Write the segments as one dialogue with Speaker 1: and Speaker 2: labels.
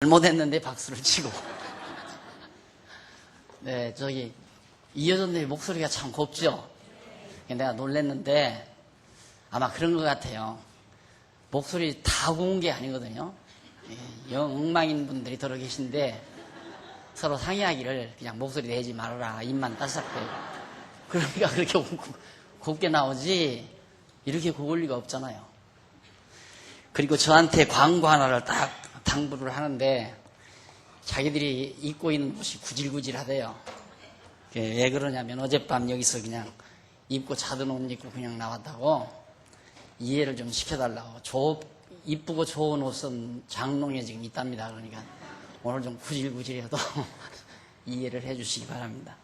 Speaker 1: 잘못했는데 박수를 치고. 네, 이여전님 목소리가 참 곱죠? 내가 놀랬는데 아마 그런 것 같아요. 목소리 다 고운 게 아니거든요. 엉망인 분들이 들어 계신데 서로 상의하기를 그냥 목소리 내지 말아라. 입만 따삭대. 그러니까 그렇게 곱게 나오지 이렇게 고울 리가 없잖아요. 그리고 저한테 광고 하나를 딱 당부를 하는데 자기들이 입고 있는 옷이 구질구질하대요. 왜 그러냐면 어젯밤 여기서 그냥 입고 자던 옷 입고 그냥 나왔다고 이해를 좀 시켜달라고. 이쁘고 좋은 옷은 장롱에 지금 있답니다. 그러니까 오늘 좀 구질구질해도 이해를 해주시기 바랍니다.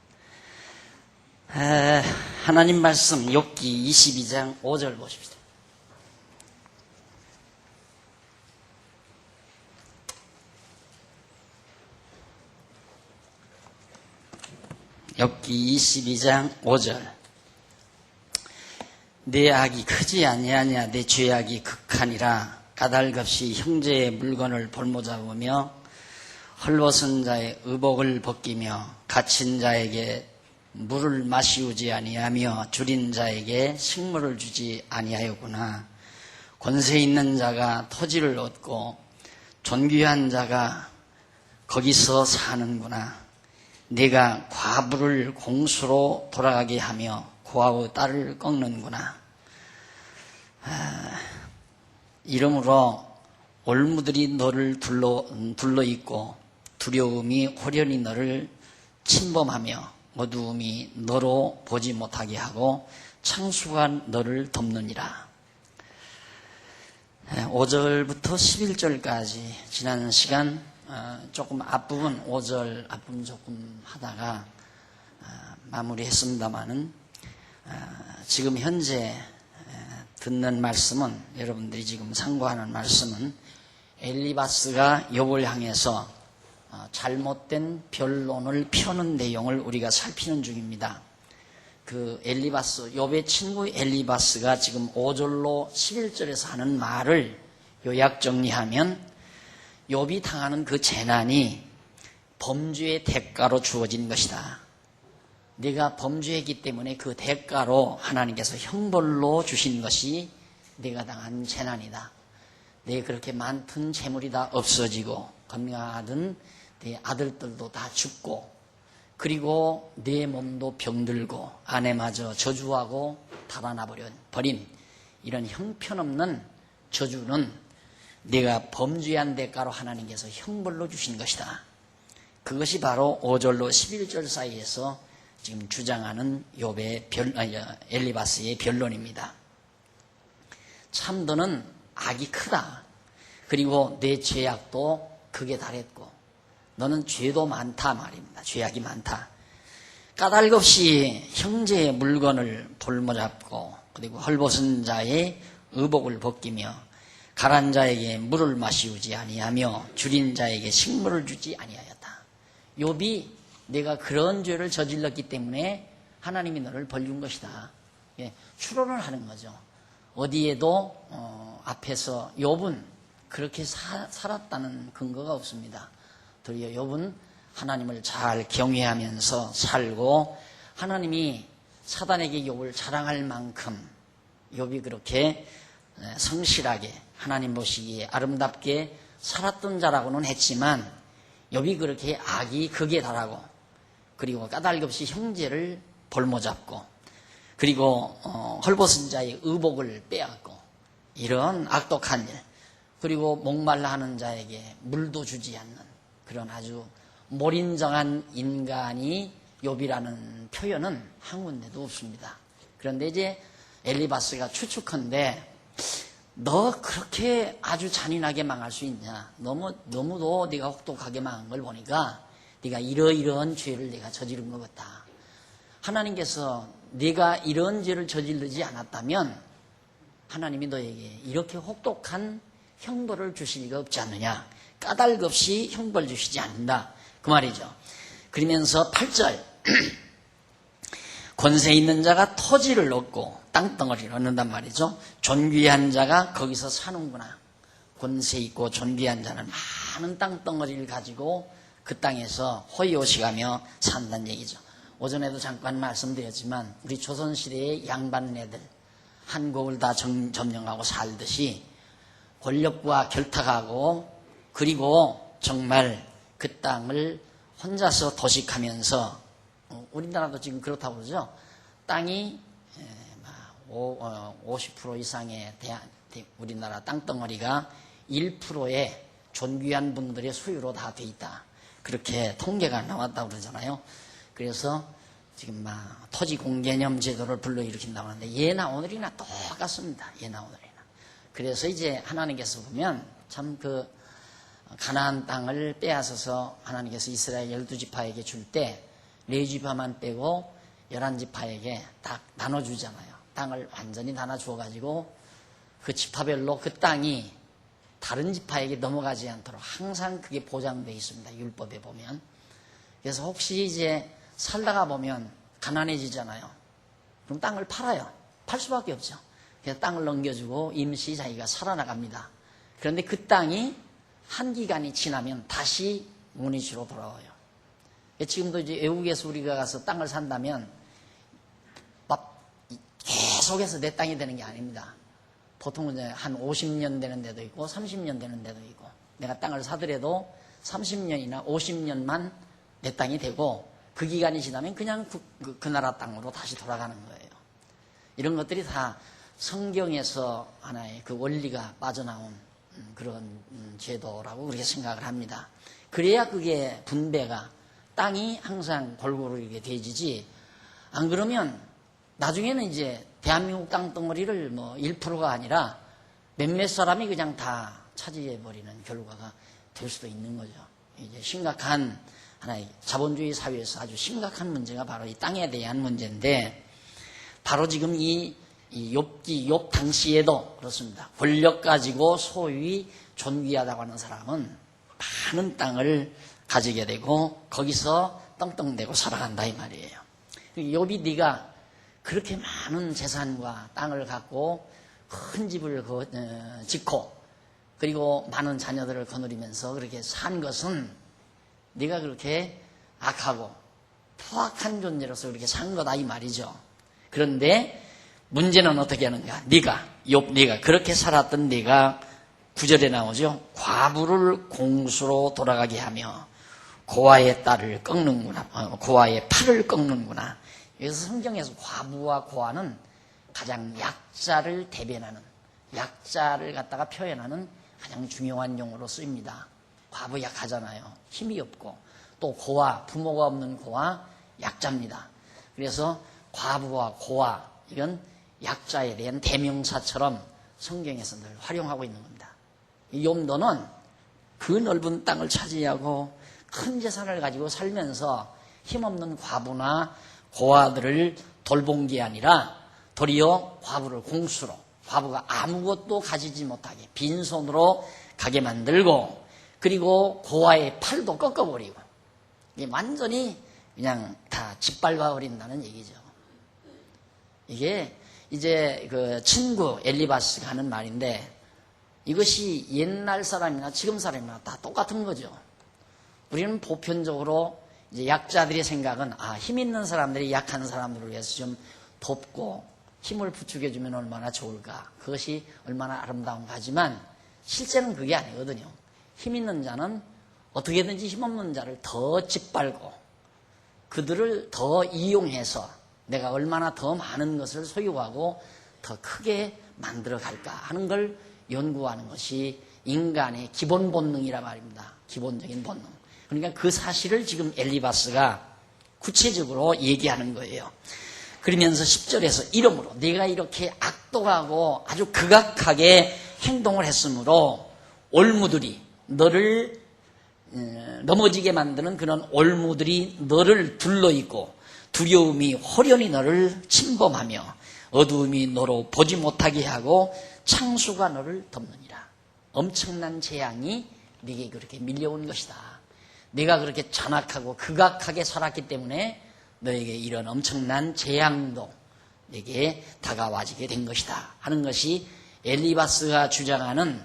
Speaker 1: 하나님 말씀 욥기 22장 5절 보십시다. 욥기 22장 5절. 내 악이 크지 아니하냐 내 죄악이 극하니라. 까닭없이 형제의 물건을 볼모잡으며 헐벗은 자의 의복을 벗기며 갇힌 자에게 물을 마시우지 아니하며 줄인 자에게 식물을 주지 아니하였구나. 권세 있는 자가 토지를 얻고 존귀한 자가 거기서 사는구나. 네가 과부를 공수로 돌아가게 하며 고아의 딸을 꺾는구나. 이러므로 올무들이 너를 둘러있고 두려움이 호련히 너를 침범하며 어두움이 너로 보지 못하게 하고 창수가 너를 덮느니라. 5절부터 11절까지 지난 시간 조금 앞부분 5절 앞부분 조금 하다가 마무리했습니다마는 지금 현재 듣는 말씀은 여러분들이 지금 상고하는 말씀은 엘리바스가 욥을 향해서 잘못된 변론을 펴는 내용을 우리가 살피는 중입니다. 그 욥의 친구 엘리바스가 지금 5절로 11절에서 하는 말을 요약 정리하면 욥이 당하는 그 재난이 범죄의 대가로 주어진 것이다. 네가 범죄했기 때문에 그 대가로 하나님께서 형벌로 주신 것이 네가 당한 재난이다. 네 그렇게 많던 재물이 다 없어지고 건강하던 네 아들들도 다 죽고 그리고 네 몸도 병들고 아내마저 저주하고 달아나 버린 이런 형편없는 저주는 네가 범죄한 대가로 하나님께서 형벌로 주신 것이다. 그것이 바로 5절로 11절 사이에서 지금 주장하는 엘리바스의 변론입니다. 참 너는 악이 크다. 그리고 내 죄악도 극에 달했고 너는 죄도 많다 말입니다. 죄악이 많다. 까닭없이 형제의 물건을 볼모잡고 그리고 헐벗은 자의 의복을 벗기며 가란 자에게 물을 마시우지 아니하며 줄인 자에게 식물을 주지 아니하였다. 욥이 내가 그런 죄를 저질렀기 때문에 하나님이 너를 벌준 것이다. 추론을 하는 거죠. 어디에도 앞에서 욥은 그렇게 살았다는 근거가 없습니다. 도리어 욥은 하나님을 잘 경외하면서 살고 하나님이 사단에게 욥을 자랑할 만큼 욥이 그렇게 성실하게 하나님 보시기에 아름답게 살았던 자라고는 했지만 욥이 그렇게 악이 극에 달하고 그리고 까닭없이 형제를 볼모잡고 그리고 헐벗은 자의 의복을 빼앗고 이런 악독한 일 그리고 목말라 하는 자에게 물도 주지 않는 그런 아주 몰인정한 인간이 욥이라는 표현은 한 군데도 없습니다. 그런데 이제 엘리바스가 추측한데 너 그렇게 아주 잔인하게 망할 수 있냐? 너무도 네가 혹독하게 망한 걸 보니까 네가 이러이러한 죄를 네가 저지른 것 같다. 하나님께서 네가 이런 죄를 저지르지 않았다면 하나님이 너에게 이렇게 혹독한 형벌을 주실 리가 없지 않느냐. 까닭없이 형벌 주시지 않는다. 그 말이죠. 그러면서 8절 권세 있는 자가 토지를 얻고 땅덩어리를 얻는단 말이죠. 존귀한 자가 거기서 사는구나. 권세 있고 존귀한 자는 많은 땅덩어리를 가지고 그 땅에서 호의호식하며 산다는 얘기죠. 오전에도 잠깐 말씀드렸지만 우리 조선시대의 양반 애들 한국을 다 점령하고 살듯이 권력과 결탁하고 그리고 정말 그 땅을 혼자서 도식하면서 우리나라도 지금 그렇다고 그러죠. 땅이 50% 이상의 우리나라 땅덩어리가 1%의 존귀한 분들의 소유로 다 돼 있다. 그렇게 통계가 나왔다고 그러잖아요. 그래서 지금 토지 공개념 제도를 불러일으킨다고 하는데 예나 오늘이나 똑같습니다. 예나 오늘이나. 그래서 이제 하나님께서 보면 참 그 가나안 땅을 빼앗아서 하나님께서 이스라엘 12지파에게 줄 때 4지파만 빼고 11지파에게 딱 나눠주잖아요. 땅을 완전히 나눠주어가지고 그 지파별로 그 땅이 다른 지파에게 넘어가지 않도록 항상 그게 보장되어 있습니다. 율법에 보면. 그래서 혹시 이제 살다가 보면 가난해지잖아요. 그럼 땅을 팔아요. 팔 수밖에 없죠. 그래서 땅을 넘겨주고 임시 자기가 살아나갑니다. 그런데 그 땅이 한 기간이 지나면 다시 문이시로 돌아와요. 지금도 이제 외국에서 우리가 가서 땅을 산다면 계속해서 내 땅이 되는 게 아닙니다. 보통은 이제 한 50년 되는 데도 있고 30년 되는 데도 있고 내가 땅을 사더라도 30년이나 50년만 내 땅이 되고 그 기간이 지나면 그냥 그 나라 땅으로 다시 돌아가는 거예요. 이런 것들이 다 성경에서 하나의 그 원리가 빠져나온 그런 제도라고 그렇게 생각을 합니다. 그래야 그게 분배가 땅이 항상 골고루 이렇게 되지지 안 그러면 나중에는 이제 대한민국 땅덩어리를 1%가 아니라 몇몇 사람이 그냥 다 차지해버리는 결과가 될 수도 있는 거죠. 이제 심각한 하나의 자본주의 사회에서 아주 심각한 문제가 바로 이 땅에 대한 문제인데 바로 지금 이 욥 당시에도 그렇습니다. 권력 가지고 소유이 존귀하다고 하는 사람은 많은 땅을 가지게 되고 거기서 떵떵대고 살아간다 이 말이에요. 욥이 네가 그렇게 많은 재산과 땅을 갖고 큰 집을 짓고 그리고 많은 자녀들을 거느리면서 그렇게 산 것은 네가 그렇게 악하고 포악한 존재로서 그렇게 산 거다 이 말이죠. 그런데 문제는 어떻게 하는가? 네가 그렇게 살았던 네가 9절에 나오죠. 과부를 공수로 돌아가게 하며 고아의 딸을 꺾는구나. 고아의 팔을 꺾는구나. 여기서 성경에서 과부와 고아는 가장 약자를 대변하는 약자를 갖다가 표현하는 가장 중요한 용어로 쓰입니다. 과부 약하잖아요. 힘이 없고 또 고아 부모가 없는 고아 약자입니다. 그래서 과부와 고아 이건 약자에 대한 대명사처럼 성경에서 늘 활용하고 있는 겁니다. 이 욥노는 그 넓은 땅을 차지하고 큰 재산을 가지고 살면서 힘없는 과부나 고아들을 돌본 게 아니라 도리어 과부를 공수로 과부가 아무것도 가지지 못하게 빈손으로 가게 만들고 그리고 고아의 팔도 꺾어버리고 이게 완전히 그냥 다 짓밟아 버린다는 얘기죠. 이게 이제 그 친구 엘리바스가 하는 말인데 이것이 옛날 사람이나 지금 사람이나 다 똑같은 거죠. 우리는 보편적으로 이제 약자들의 생각은 힘 있는 사람들이 약한 사람들을 위해서 좀 돕고 힘을 부축해주면 얼마나 좋을까. 그것이 얼마나 아름다운가 하지만 실제는 그게 아니거든요. 힘 있는 자는 어떻게든지 힘없는 자를 더 짓밟고 그들을 더 이용해서 내가 얼마나 더 많은 것을 소유하고 더 크게 만들어 갈까 하는 걸 연구하는 것이 인간의 기본 본능이라 말입니다. 기본적인 본능. 그러니까 그 사실을 지금 엘리바스가 구체적으로 얘기하는 거예요. 그러면서 10절에서 이러므로 네가 이렇게 악독하고 아주 극악하게 행동을 했으므로 올무들이 너를 넘어지게 만드는 그런 올무들이 너를 둘러있고 두려움이 호련히 너를 침범하며 어두움이 너로 보지 못하게 하고 창수가 너를 덮느니라. 엄청난 재앙이 네게 그렇게 밀려온 것이다. 네가 그렇게 잔악하고 극악하게 살았기 때문에 너에게 이런 엄청난 재앙도 내게 다가와지게 된 것이다 하는 것이 엘리바스가 주장하는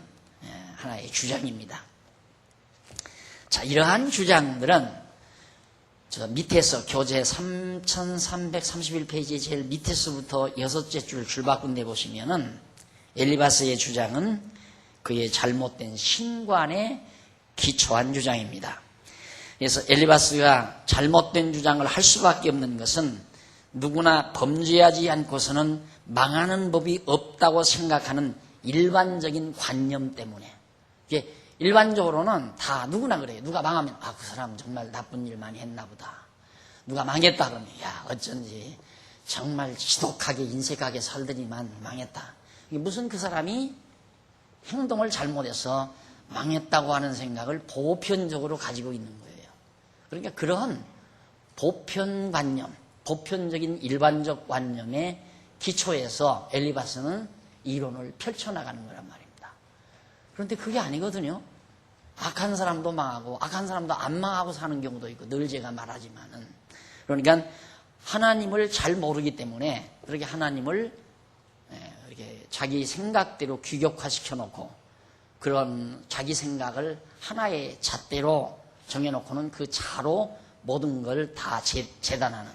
Speaker 1: 하나의 주장입니다. 자, 이러한 주장들은 저 밑에서 교재 3331페이지 제일 밑에서부터 6째 줄 줄바꾼 데 보시면은 엘리바스의 주장은 그의 잘못된 신관에 기초한 주장입니다. 그래서 엘리바스가 잘못된 주장을 할 수밖에 없는 것은 누구나 범죄하지 않고서는 망하는 법이 없다고 생각하는 일반적인 관념 때문에. 이게 일반적으로는 다 누구나 그래요. 누가 망하면 그 사람 정말 나쁜 일 많이 했나 보다. 누가 망했다 그러면 어쩐지 정말 지독하게 인색하게 살더니만 망했다. 이게 무슨 그 사람이 행동을 잘못해서 망했다고 하는 생각을 보편적으로 가지고 있는 거예요. 그러니까 그런 보편관념, 보편적인 일반적 관념의 기초에서 엘리바스는 이론을 펼쳐나가는 거란 말입니다. 그런데 그게 아니거든요. 악한 사람도 망하고 악한 사람도 안 망하고 사는 경우도 있고 늘 제가 말하지만은, 그러니까 하나님을 잘 모르기 때문에 그렇게 하나님을 이렇게 자기 생각대로 규격화시켜 놓고 그런 자기 생각을 하나의 잣대로 정해놓고는 그 자로 모든 걸 다 재단하는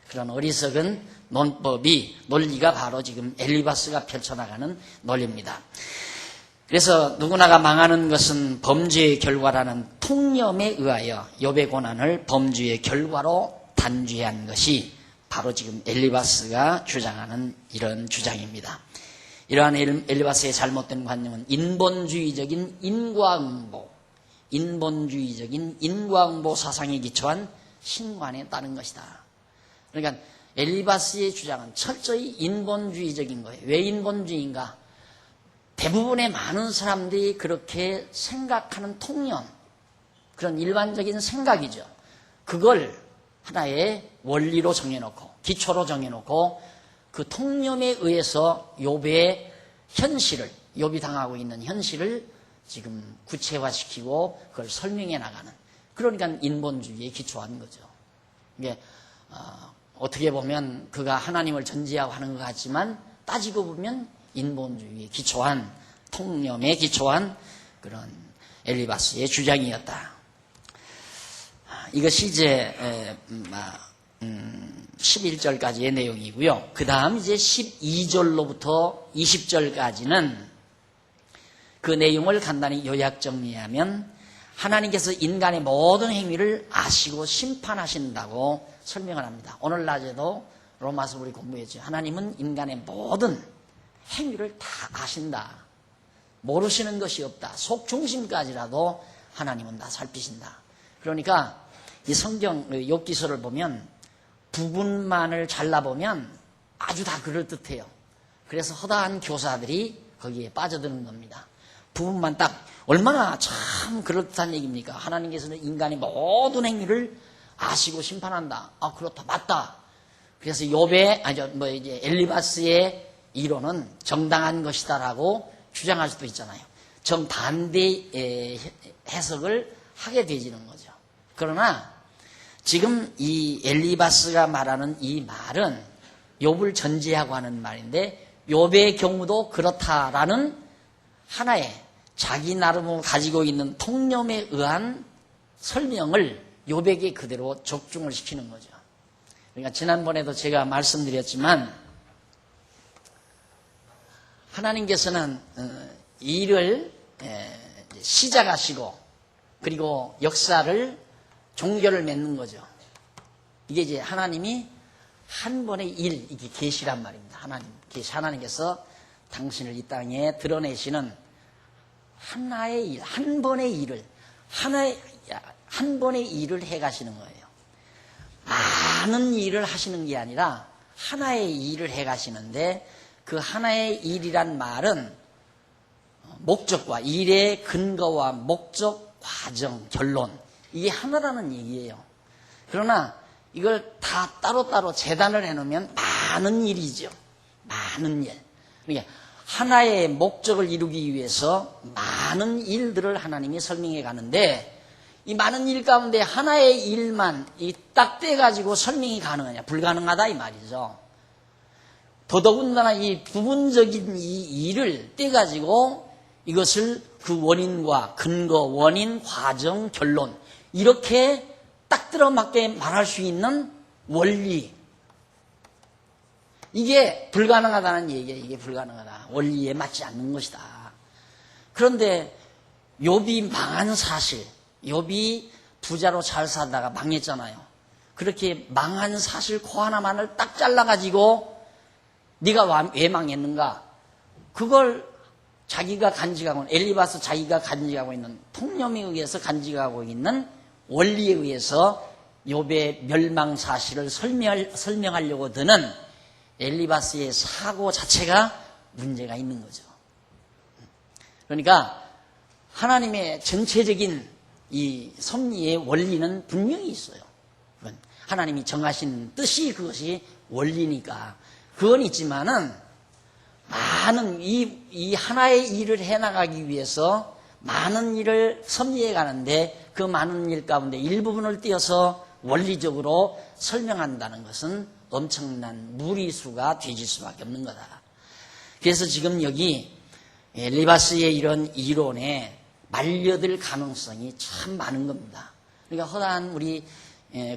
Speaker 1: 그런 어리석은 논리가 바로 지금 엘리바스가 펼쳐나가는 논리입니다. 그래서 누구나가 망하는 것은 범죄의 결과라는 통념에 의하여 욥의 고난을 범죄의 결과로 단죄한 것이 바로 지금 엘리바스가 주장하는 이런 주장입니다. 이러한 엘리바스의 잘못된 관념은 인본주의적인 인과응보 사상에 기초한 신관에 따른 것이다. 그러니까 엘리바스의 주장은 철저히 인본주의적인 거예요. 왜 인본주의인가? 대부분의 많은 사람들이 그렇게 생각하는 통념, 그런 일반적인 생각이죠. 그걸 하나의 원리로 정해놓고 기초로 정해놓고 그 통념에 의해서 욥의 현실을, 욥이 당하고 있는 현실을 지금 구체화시키고 그걸 설명해 나가는, 그러니까 인본주의에 기초한 거죠. 이게 어떻게 보면 그가 하나님을 전제하고 하는 것 같지만 따지고 보면 인본주의에 기초한, 통념에 기초한 그런 엘리바스의 주장이었다. 이것이 이제 11절까지의 내용이고요. 그 다음 이제 12절로부터 20절까지는 그 내용을 간단히 요약 정리하면 하나님께서 인간의 모든 행위를 아시고 심판하신다고 설명을 합니다. 오늘 낮에도 로마서 우리 공부했죠. 하나님은 인간의 모든 행위를 다 아신다. 모르시는 것이 없다. 속 중심까지라도 하나님은 다 살피신다. 그러니까 이 성경 욥기서를 보면 부분만을 잘라보면 아주 다 그럴듯해요. 그래서 허다한 교사들이 거기에 빠져드는 겁니다. 부분만 딱 얼마나 참 그럴듯한 얘기입니까? 하나님께서는 인간의 모든 행위를 아시고 심판한다. 그렇다, 맞다. 그래서 이제 엘리바스의 이론은 정당한 것이다라고 주장할 수도 있잖아요. 정반대의 해석을 하게 되지는 거죠. 그러나 지금 이 엘리바스가 말하는 이 말은 욥을 전제하고 하는 말인데, 욥의 경우도 그렇다라는 하나의 자기 나름으로 가지고 있는 통념에 의한 설명을 욥에게 그대로 적중을 시키는 거죠. 그러니까 지난번에도 제가 말씀드렸지만 하나님께서는 일을 시작하시고 그리고 역사를 종결을 맺는 거죠. 이게 이제 하나님이 한 번의 일, 이게 계시란 말입니다. 하나님께서 당신을 이 땅에 드러내시는 하나의 일, 한 번의 일을, 한 번의 일을 해 가시는 거예요. 많은 일을 하시는 게 아니라 하나의 일을 해 가시는데, 그 하나의 일이란 말은 목적과 일의 근거와 목적, 과정, 결론, 이게 하나라는 얘기예요. 그러나 이걸 다 따로따로 재단을 해놓으면 많은 일이죠. 많은 일. 그러니까 하나의 목적을 이루기 위해서 많은 일들을 하나님이 설명해 가는데, 이 많은 일 가운데 하나의 일만 딱 떼가지고 설명이 가능하냐? 불가능하다 이 말이죠. 더더군다나 이 부분적인 이 일을 떼가지고 이것을 그 원인과 근거, 원인, 과정, 결론 이렇게 딱 들어맞게 말할 수 있는 원리, 이게 불가능하다는 얘기예요. 이게 불가능하다. 원리에 맞지 않는 것이다. 그런데 욥이 망한 사실, 욥이 부자로 잘 살다가 망했잖아요. 그렇게 망한 사실 그 하나만을 딱 잘라가지고 네가 왜 망했는가? 그걸 자기가 간직하고, 엘리바스 자기가 간직하고 있는, 통념에 의해서 간직하고 있는 원리에 의해서 욥의 멸망 사실을 설명하려고 드는 엘리바스의 사고 자체가 문제가 있는 거죠. 그러니까 하나님의 전체적인 이 섭리의 원리는 분명히 있어요. 하나님이 정하신 뜻이 그것이 원리니까 그건 있지만은 많은 이 하나의 일을 해나가기 위해서 많은 일을 섭리해 가는데 그 많은 일 가운데 일부분을 띄어서 원리적으로 설명한다는 것은 엄청난 무리수가 되질 수밖에 없는 거다. 그래서 지금 여기 엘리바스의 이런 이론에 말려들 가능성이 참 많은 겁니다. 그러니까 허다한 우리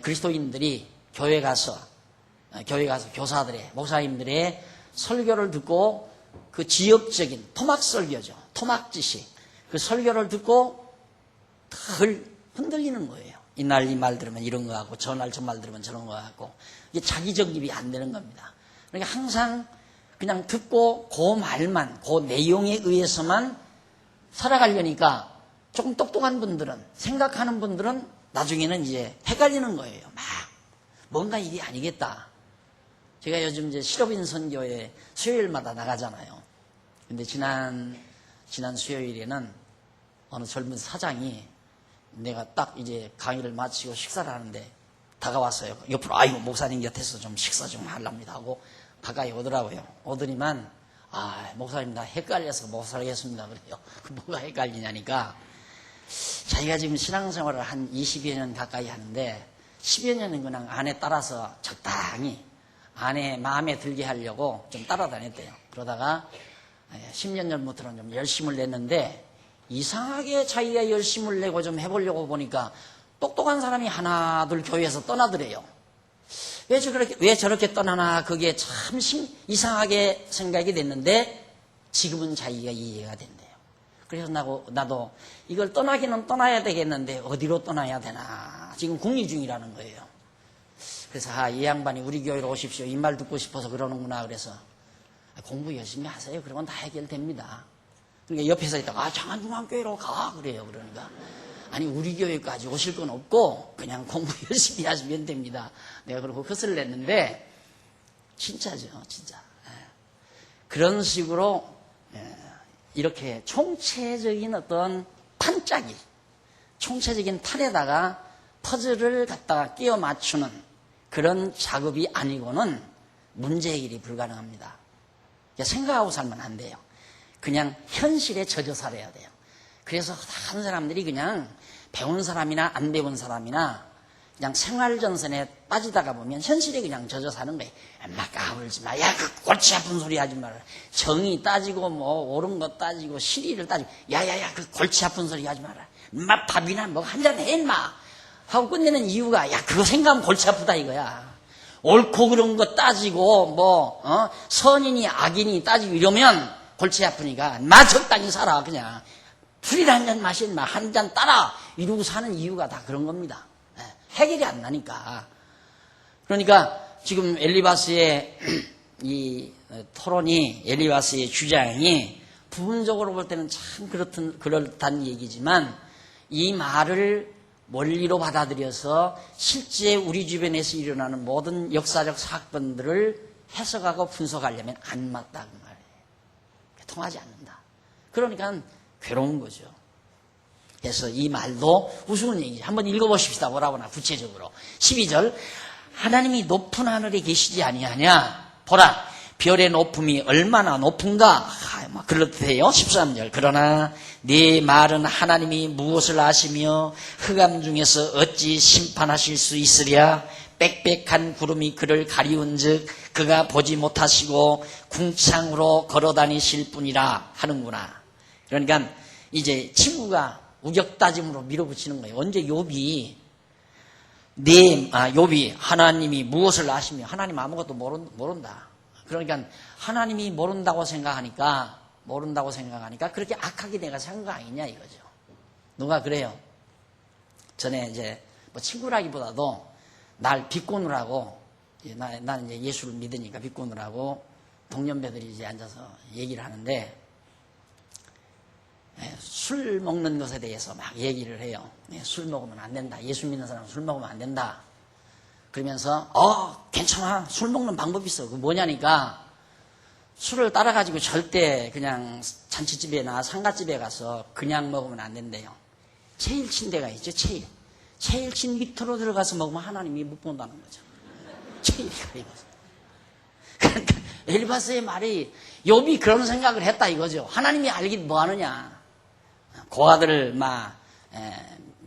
Speaker 1: 그리스도인들이 교회 가서 교사들의, 목사님들의 설교를 듣고 그 지역적인 토막 설교죠. 토막 지식. 그 설교를 듣고 덜 흔들리는 거예요. 이날 이 말 들으면 이런 거 같고 저날 저 말 들으면 저런 거 같고 이게 자기 정립이 안 되는 겁니다. 그러니까 항상 그냥 듣고 그 말만, 그 내용에 의해서만 살아가려니까 조금 똑똑한 분들은, 생각하는 분들은 나중에는 이제 헷갈리는 거예요. 막 뭔가 일이 아니겠다. 제가 요즘 이제 실업인 선교에 수요일마다 나가잖아요. 근데 지난 수요일에는 어느 젊은 사장이 내가 딱 이제 강의를 마치고 식사를 하는데 다가왔어요. 옆으로 아이고 목사님 곁에서 좀 식사 좀 하랍니다 하고 가까이 오더라고요. 오더니만 목사님 나 헷갈려서 못 살겠습니다 그래요. 뭐가 헷갈리냐니까 자기가 지금 신앙생활을 한 20여 년 가까이 하는데 10여 년은 그냥 아내 따라서 적당히 아내 마음에 들게 하려고 좀 따라다녔대요. 그러다가 10년 전부터는 좀 열심을 냈는데 이상하게 자기가 열심을 내고 좀 해보려고 보니까 똑똑한 사람이 하나둘 교회에서 떠나더래요. 왜 저렇게 떠나나 그게 참 이상하게 생각이 됐는데 지금은 자기가 이해가 된대요. 그래서 나도 이걸 떠나기는 떠나야 되겠는데 어디로 떠나야 되나 지금 궁리 중이라는 거예요. 그래서 이 양반이 우리 교회로 오십시오. 이 말 듣고 싶어서 그러는구나. 그래서 공부 열심히 하세요. 그러면 다 해결됩니다. 그러니까 옆에서 있다가 장안중앙교회로 가 그래요. 그러니까 아니 우리 교회까지 오실 건 없고 그냥 공부 열심히 하시면 됩니다. 내가 그러고 컷을 냈는데 진짜죠. 진짜. 그런 식으로 이렇게 총체적인 어떤 판짜기, 총체적인 판에다가 퍼즐을 갖다가 끼워 맞추는 그런 작업이 아니고는 문제 해결이 불가능합니다. 생각하고 살면 안 돼요. 그냥 현실에 젖어 살아야 돼요. 그래서 다른 사람들이 그냥 배운 사람이나 안 배운 사람이나 그냥 생활전선에 빠지다가 보면 현실에 그냥 젖어 사는 거예요. 막 까불지 마. 야, 그 골치 아픈 소리 하지 마라. 정의 따지고 뭐 옳은 거 따지고 실의를 따지고 야야야 그 골치 아픈 소리 하지 마라. 막 밥이나 뭐 한잔 해 인마 하고 끝내는 이유가 야 그거 생각하면 골치 아프다 이거야. 옳고 그런 거 따지고 선인이 악인이 따지고 이러면 골치 아프니까 마 적당히 살아 그냥. 술이나 한잔 마시 인마 한 잔 따라 이러고 사는 이유가 다 그런 겁니다. 해결이 안 나니까. 그러니까 지금 엘리바스의 이 토론이 엘리바스의 주장이 부분적으로 볼 때는 참 그렇다는 얘기지만 이 말을 원리로 받아들여서 실제 우리 주변에서 일어나는 모든 역사적 사건들을 해석하고 분석하려면 안 맞다 그 말이에요. 통하지 않는다. 그러니까 괴로운 거죠. 그래서 이 말도 우스운 얘기죠. 한번 읽어보십시다. 뭐라고나 구체적으로. 12절 하나님이 높은 하늘에 계시지 아니하냐. 보라 별의 높음이 얼마나 높은가. 그렇대요. 13절 그러나 네 말은 하나님이 무엇을 아시며 흑암 중에서 어찌 심판하실 수 있으랴. 빽빽한 구름이 그를 가리운즉 그가 보지 못하시고 궁창으로 걸어다니실 뿐이라 하는구나. 그러니까 이제 친구가 우격다짐으로 밀어붙이는 거예요. 언제 욥이 하나님이 무엇을 아시며 하나님 아무것도 모른다. 그러니까 하나님이 모른다고 생각하니까 그렇게 악하게 내가 산 거 아니냐 이거죠. 누가 그래요? 전에 이제 뭐 친구라기보다도 날 비꼬느라고, 나는 이제 예수를 믿으니까 비꼬느라고 동년배들이 이제 앉아서 얘기를 하는데, 술 먹는 것에 대해서 막 얘기를 해요. 술 먹으면 안 된다. 예수 믿는 사람은 술 먹으면 안 된다. 그러면서 괜찮아. 술 먹는 방법이 있어. 그 뭐냐니까, 술을 따라가지고 절대 그냥 잔치집에나 상가집에 가서 그냥 먹으면 안 된대요. 제일 친 데가 있죠. 제일 친 밑으로 들어가서 먹으면 하나님이 못 본다는 거죠. 제일 가리면서. 그러니까 엘리바스의 말이, 욥이 그런 생각을 했다 이거죠. 하나님이 알긴 뭐하느냐. 고아들을 막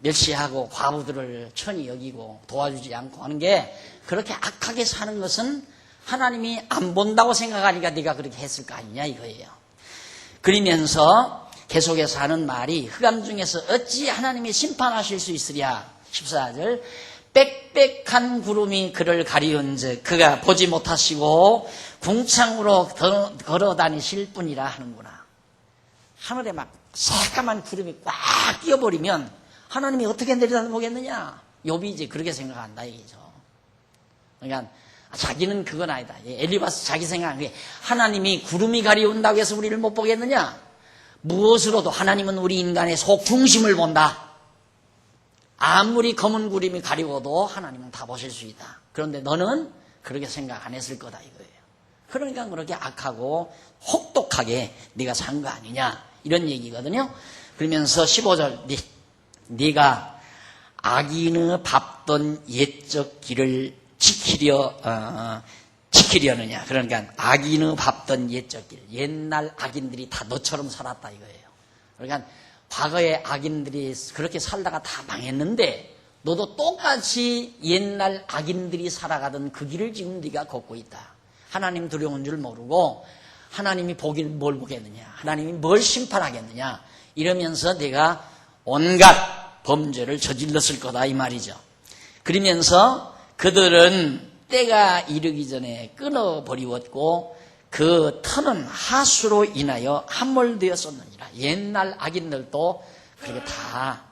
Speaker 1: 멸시하고 과부들을 천히 여기고 도와주지 않고 하는 게, 그렇게 악하게 사는 것은 하나님이 안 본다고 생각하니까 네가 그렇게 했을 거 아니냐 이거예요. 그러면서 계속해서 하는 말이, 흑암 중에서 어찌 하나님이 심판하실 수 있으랴. 14절, 빽빽한 구름이 그를 가리운즉 그가 보지 못하시고 궁창으로 걸어다니실 뿐이라 하는구나. 하늘에 막 새까만 구름이 꽉 끼어버리면 하나님이 어떻게 내려다보겠느냐. 욥이 이제 그렇게 생각한다 이거죠. 그러니까 자기는 그건 아니다. 엘리바스 자기 생각은 게, 하나님이 구름이 가리운다고 해서 우리를 못 보겠느냐. 무엇으로도 하나님은 우리 인간의 속 중심을 본다. 아무리 검은 구름이 가리고도 하나님은 다 보실 수 있다. 그런데 너는 그렇게 생각 안 했을 거다 이거예요. 그러니까 그렇게 악하고 혹독하게 네가 산 거 아니냐 이런 얘기거든요. 그러면서 15절, 네가 악인의 밟던 옛적 길을 지키려느냐. 그러니까 악인의 밟던 옛적 길, 옛날 악인들이 다 너처럼 살았다 이거예요. 그러니까 과거의 악인들이 그렇게 살다가 다 망했는데, 너도 똑같이 옛날 악인들이 살아가던 그 길을 지금 네가 걷고 있다. 하나님 두려운 줄 모르고 하나님이 보길 뭘 보겠느냐, 하나님이 뭘 심판하겠느냐 이러면서 내가 온갖 범죄를 저질렀을 거다 이 말이죠. 그러면서 그들은 때가 이르기 전에 끊어버리웠고 그 터는 하수로 인하여 함몰되었었느니라. 옛날 악인들도 그렇게 다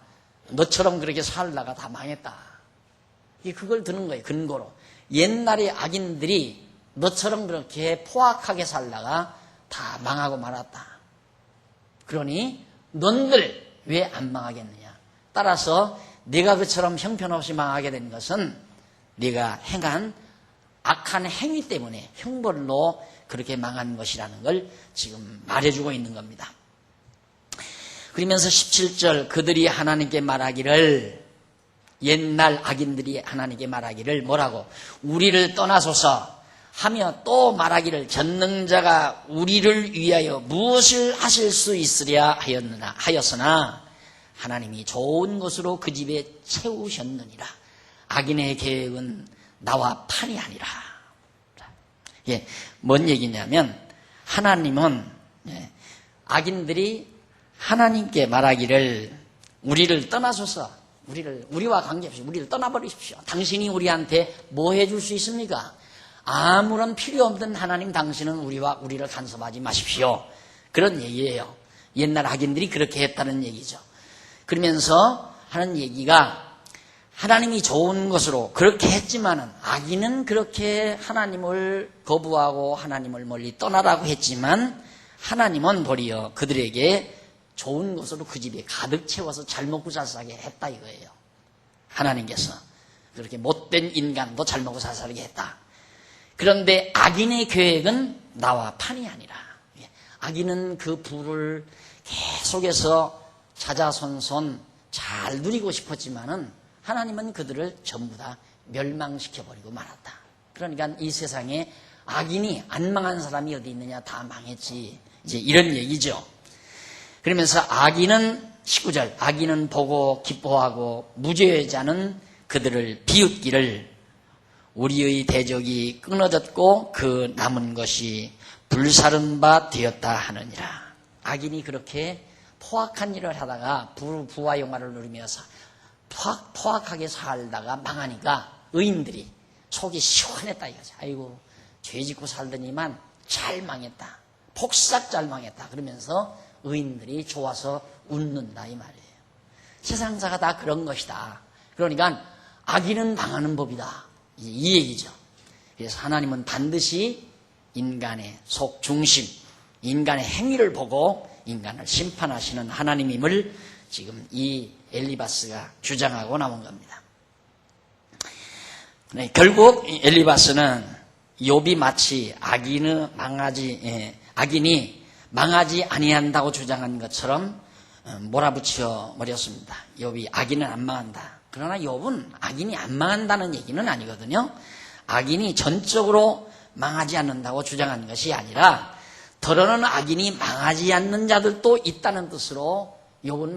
Speaker 1: 너처럼 그렇게 살다가 다 망했다. 그걸 드는 거예요. 근거로. 옛날의 악인들이 너처럼 그렇게 포악하게 살다가 다 망하고 말았다. 그러니 넌들 왜 안 망하겠느냐. 따라서 네가 그처럼 형편없이 망하게 된 것은 네가 행한 악한 행위 때문에 형벌로 그렇게 망한 것이라는 걸 지금 말해주고 있는 겁니다. 그러면서 17절, 그들이 하나님께 말하기를, 옛날 악인들이 하나님께 말하기를 뭐라고? 우리를 떠나소서 하며 또 말하기를, 전능자가 우리를 위하여 무엇을 하실 수 있으랴 하였으나 하나님이 좋은 것으로 그 집에 채우셨느니라. 악인의 계획은 나와 판이 아니라. 뭔 얘기냐면, 하나님은 악인들이 하나님께 말하기를, 우리를 떠나소서, 우리와 관계없이 우리를 떠나버리십시오. 당신이 우리한테 뭐 해줄 수 있습니까? 아무런 필요 없는 하나님, 당신은 우리를 간섭하지 마십시오. 그런 얘기예요. 옛날 악인들이 그렇게 했다는 얘기죠. 그러면서 하는 얘기가, 하나님이 좋은 것으로 그렇게 했지만은, 악인은 그렇게 하나님을 거부하고 하나님을 멀리 떠나라고 했지만, 하나님은 도리어 그들에게 좋은 것으로 그 집에 가득 채워서 잘 먹고 잘 살게 했다 이거예요. 하나님께서 그렇게 못된 인간도 잘 먹고 잘 살게 했다. 그런데 악인의 계획은 나와 판이 아니라, 악인은 그 부를 계속해서 자자손손 잘 누리고 싶었지만은 하나님은 그들을 전부 다 멸망시켜버리고 말았다. 그러니까 이 세상에 악인이 안 망한 사람이 어디 있느냐, 다 망했지, 이제 이런 얘기죠. 그러면서 악인은 19절, 악인은 보고 기뻐하고 무죄의 자는 그들을 비웃기를, 우리의 대적이 끊어졌고 그 남은 것이 불사른 바 되었다 하느니라. 악인이 그렇게 포악한 일을 하다가 부와 영화를 누리면서 포악하게 살다가 망하니까 의인들이 속이 시원했다 이거죠. 아이고 죄 짓고 살더니만 잘 망했다. 폭삭 잘 망했다. 그러면서 의인들이 좋아서 웃는다 이 말이에요. 세상사가 다 그런 것이다. 그러니까 악인은 망하는 법이다. 이 얘기죠. 그래서 하나님은 반드시 인간의 속 중심, 인간의 행위를 보고 인간을 심판하시는 하나님임을 지금 이 엘리바스가 주장하고 나온 겁니다. 네, 결국 엘리바스는 욥이 마치 악인이 망하지 아니한다고 주장한 것처럼 몰아붙여 버렸습니다. 욥이 악인은 안 망한다. 그러나 욥은 악인이 안 망한다는 얘기는 아니거든요. 악인이 전적으로 망하지 않는다고 주장하는 것이 아니라 더러는 악인이 망하지 않는 자들도 있다는 뜻으로 욥은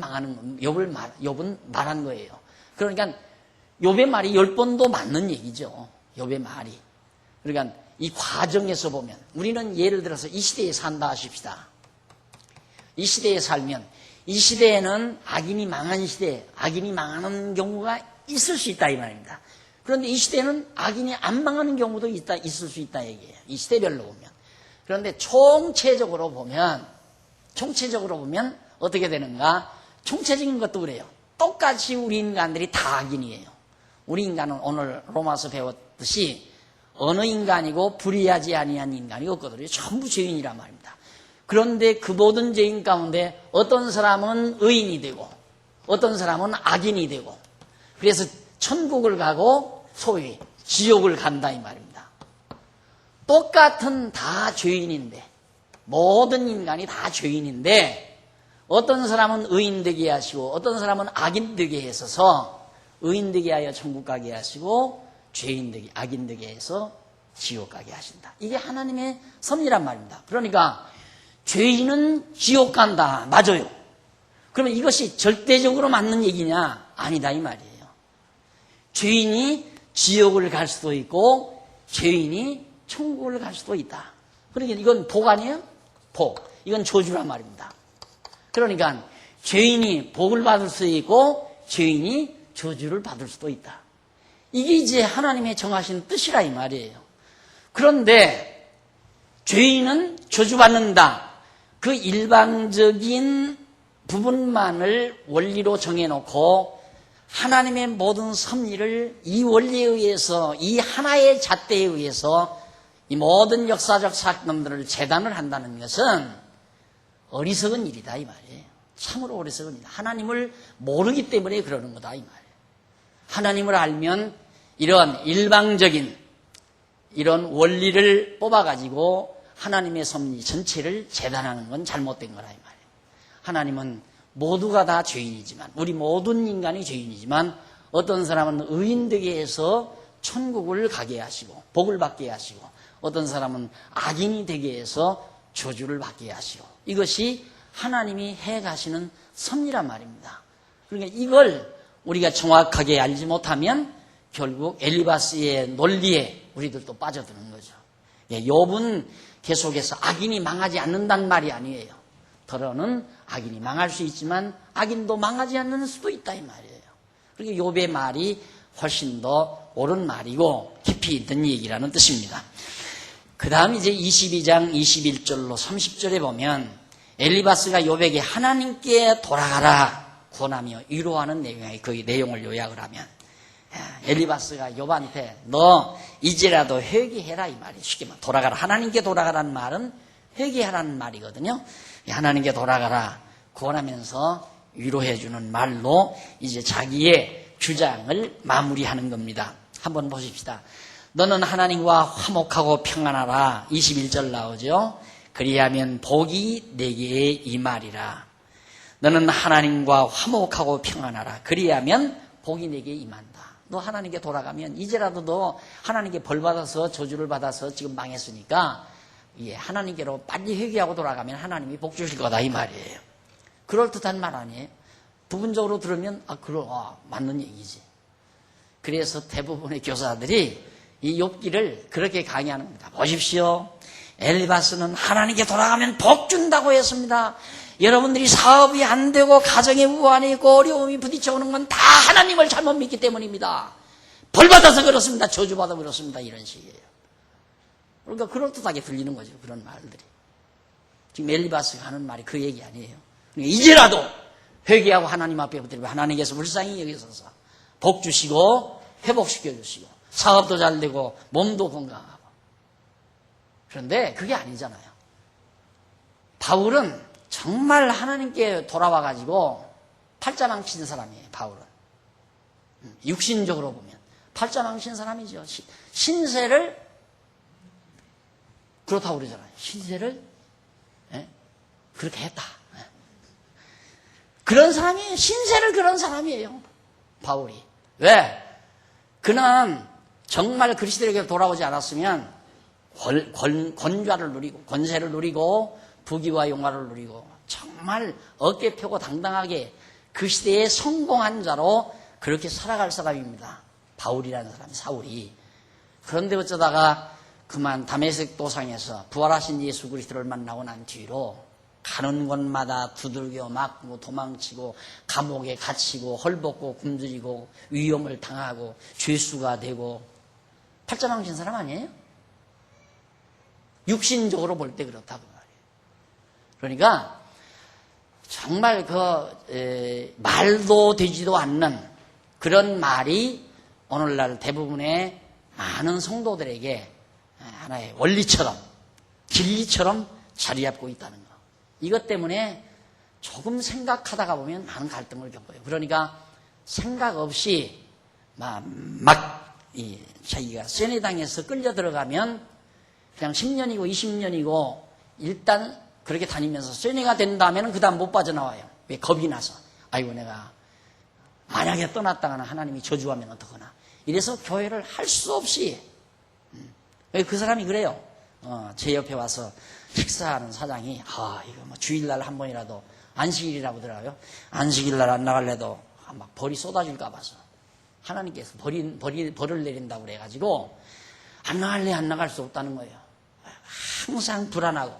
Speaker 1: 말한 거예요. 그러니까 욥의 말이 10번도 맞는 얘기죠. 욥의 말이. 그러니까 이 과정에서 보면 우리는 예를 들어서 이 시대에 산다 하십시다. 이 시대에 살면 이 시대에는 악인이 망한 시대, 악인이 망하는 경우가 있을 수 있다 이 말입니다. 그런데 이 시대는 악인이 안 망하는 경우도 있을 수 있다 얘기예요. 이 시대별로 보면. 그런데 총체적으로 보면 어떻게 되는가? 총체적인 것도 그래요. 똑같이 우리 인간들이 다 악인이에요. 우리 인간은 오늘 로마서 배웠듯이 어느 인간이고 불의하지 아니한 인간이 없거든요. 전부 죄인이란 말입니다. 그런데 그 모든 죄인 가운데 어떤 사람은 의인이 되고 어떤 사람은 악인이 되고 그래서 천국을 가고 소위 지옥을 간다 이 말입니다. 똑같은 다 죄인인데 모든 인간이 다 죄인인데 어떤 사람은 의인 되게 하시고 어떤 사람은 악인 되게 해서 의인 되게 하여 천국 가게 하시고 죄인 되게 악인 되게 해서 지옥 가게 하신다. 이게 하나님의 섭리란 말입니다. 그러니까 죄인은 지옥 간다. 맞아요. 그러면 이것이 절대적으로 맞는 얘기냐? 아니다 이 말이에요. 죄인이 지옥을 갈 수도 있고 죄인이 천국을 갈 수도 있다. 그러니까 이건 복 아니에요? 복. 이건 저주란 말입니다. 그러니까 죄인이 복을 받을 수 있고 죄인이 저주를 받을 수도 있다. 이게 이제 하나님의 정하신 뜻이라 이 말이에요. 그런데 죄인은 저주받는다. 그 일방적인 부분만을 원리로 정해놓고 하나님의 모든 섭리를 이 원리에 의해서 이 하나의 잣대에 의해서 이 모든 역사적 사건들을 재단을 한다는 것은 어리석은 일이다 이 말이에요. 참으로 어리석은 일이다. 하나님을 모르기 때문에 그러는 거다 이 말이에요. 하나님을 알면 이런 일방적인 이런 원리를 뽑아가지고 하나님의 섭리 전체를 재단하는 건 잘못된 거라 이 말이에요. 하나님은 모두가 다 죄인이지만 우리 모든 인간이 죄인이지만 어떤 사람은 의인 되게 해서 천국을 가게 하시고 복을 받게 하시고 어떤 사람은 악인이 되게 해서 저주를 받게 하시고 이것이 하나님이 해가시는 섭리란 말입니다. 그러니까 이걸 우리가 정확하게 알지 못하면 결국 엘리바스의 논리에 우리들도 빠져드는 거죠. 욥은 계속해서 악인이 망하지 않는다는 말이 아니에요. 더러는 악인이 망할 수 있지만 악인도 망하지 않는 수도 있다 이 말이에요. 그러니까 욥의 말이 훨씬 더 옳은 말이고 깊이 있는 얘기라는 뜻입니다. 그 다음 이제 22장 21절로 30절에 보면 엘리바스가 욥에게 하나님께 돌아가라 권하며 위로하는 내용의 그 내용을 요약을 하면 엘리바스가 욥한테 너 이제라도 회개해라 이 말이 쉽게 말해 돌아가라. 하나님께 돌아가라는 말은 회개하라는 말이거든요. 하나님께 돌아가라 권하면서 위로해주는 말로 이제 자기의 주장을 마무리하는 겁니다. 한번 보십시다. 너는 하나님과 화목하고 평안하라. 21절 나오죠. 그리하면 복이 내게 임하리라. 너는 하나님과 화목하고 평안하라. 그리하면 복이 내게 임한다. 너 하나님께 돌아가면 이제라도 너 하나님께 벌 받아서 저주를 받아서 지금 망했으니까 하나님께로 빨리 회개하고 돌아가면 하나님이 복 주실 거다 이 말이에요. 그럴듯한 말 아니에요? 부분적으로 들으면 맞는 얘기지. 그래서 대부분의 교사들이 이 욥기를 그렇게 강의하는 겁니다. 보십시오. 엘리바스는 하나님께 돌아가면 복 준다고 했습니다. 여러분들이 사업이 안 되고 가정에 우환이 있고 어려움이 부딪혀오는 건 다 하나님을 잘못 믿기 때문입니다. 벌 받아서 그렇습니다. 저주받아 그렇습니다. 이런 식이에요. 그러니까 그럴듯하게 들리는 거죠. 그런 말들이. 지금 엘리바스가 하는 말이 그 얘기 아니에요. 그러니까 이제라도 회개하고 하나님 앞에 엎드리고 하나님께서 불쌍히 여기셔서 복 주시고 회복시켜 주시고 사업도 잘 되고 몸도 건강하고. 그런데 그게 아니잖아요. 바울은 정말 하나님께 돌아와가지고 팔자망친 사람이에요. 바울은 육신적으로 보면 팔자망친 사람이죠. 신세를 그렇다고 그러잖아요. 신세를 그렇게 했다. 그런 사람이 신세를 그런 사람이에요. 바울이. 왜? 그는 정말 그리스도에게 돌아오지 않았으면 권좌를 누리고 권세를 누리고 부귀와 영화를 누리고 정말 어깨 펴고 당당하게 그 시대에 성공한 자로 그렇게 살아갈 사람입니다. 바울이라는 사람이, 사울이. 그런데 어쩌다가 그만 다메섹 도상에서 부활하신 예수 그리스도를 만나고 난 뒤로 가는 곳마다 두들겨 맞고 도망치고 감옥에 갇히고 헐벗고 굶주리고 위험을 당하고 죄수가 되고 팔자망친 사람 아니에요? 육신적으로 볼 때 그렇다고 말이에요. 그러니까 정말 말도 되지도 않는 그런 말이 오늘날 대부분의 많은 성도들에게 하나의 원리처럼 진리처럼 자리 잡고 있다는 거. 이것 때문에 조금 생각하다가 보면 많은 갈등을 겪어요. 그러니까 생각 없이 자기가 세뇌당에서 끌려 들어가면 그냥 10년이고 20년이고 일단 그렇게 다니면서 세뇌가 된다면 그 다음 못 빠져나와요. 왜? 겁이 나서. 아이고 내가 만약에 떠났다가는 하나님이 저주하면 어떡하나. 이래서 교회를 할 수 없이 그 사람이 그래요. 제 옆에 와서 식사하는 사장이 이거 뭐 주일날 한 번이라도 안식일이라고 하더라고요. 안식일날 안 나갈래도 막 벌이 쏟아질까 봐서 하나님께서 벌을 내린다고 그래가지고 안 나갈 수 없다는 거예요. 항상 불안하고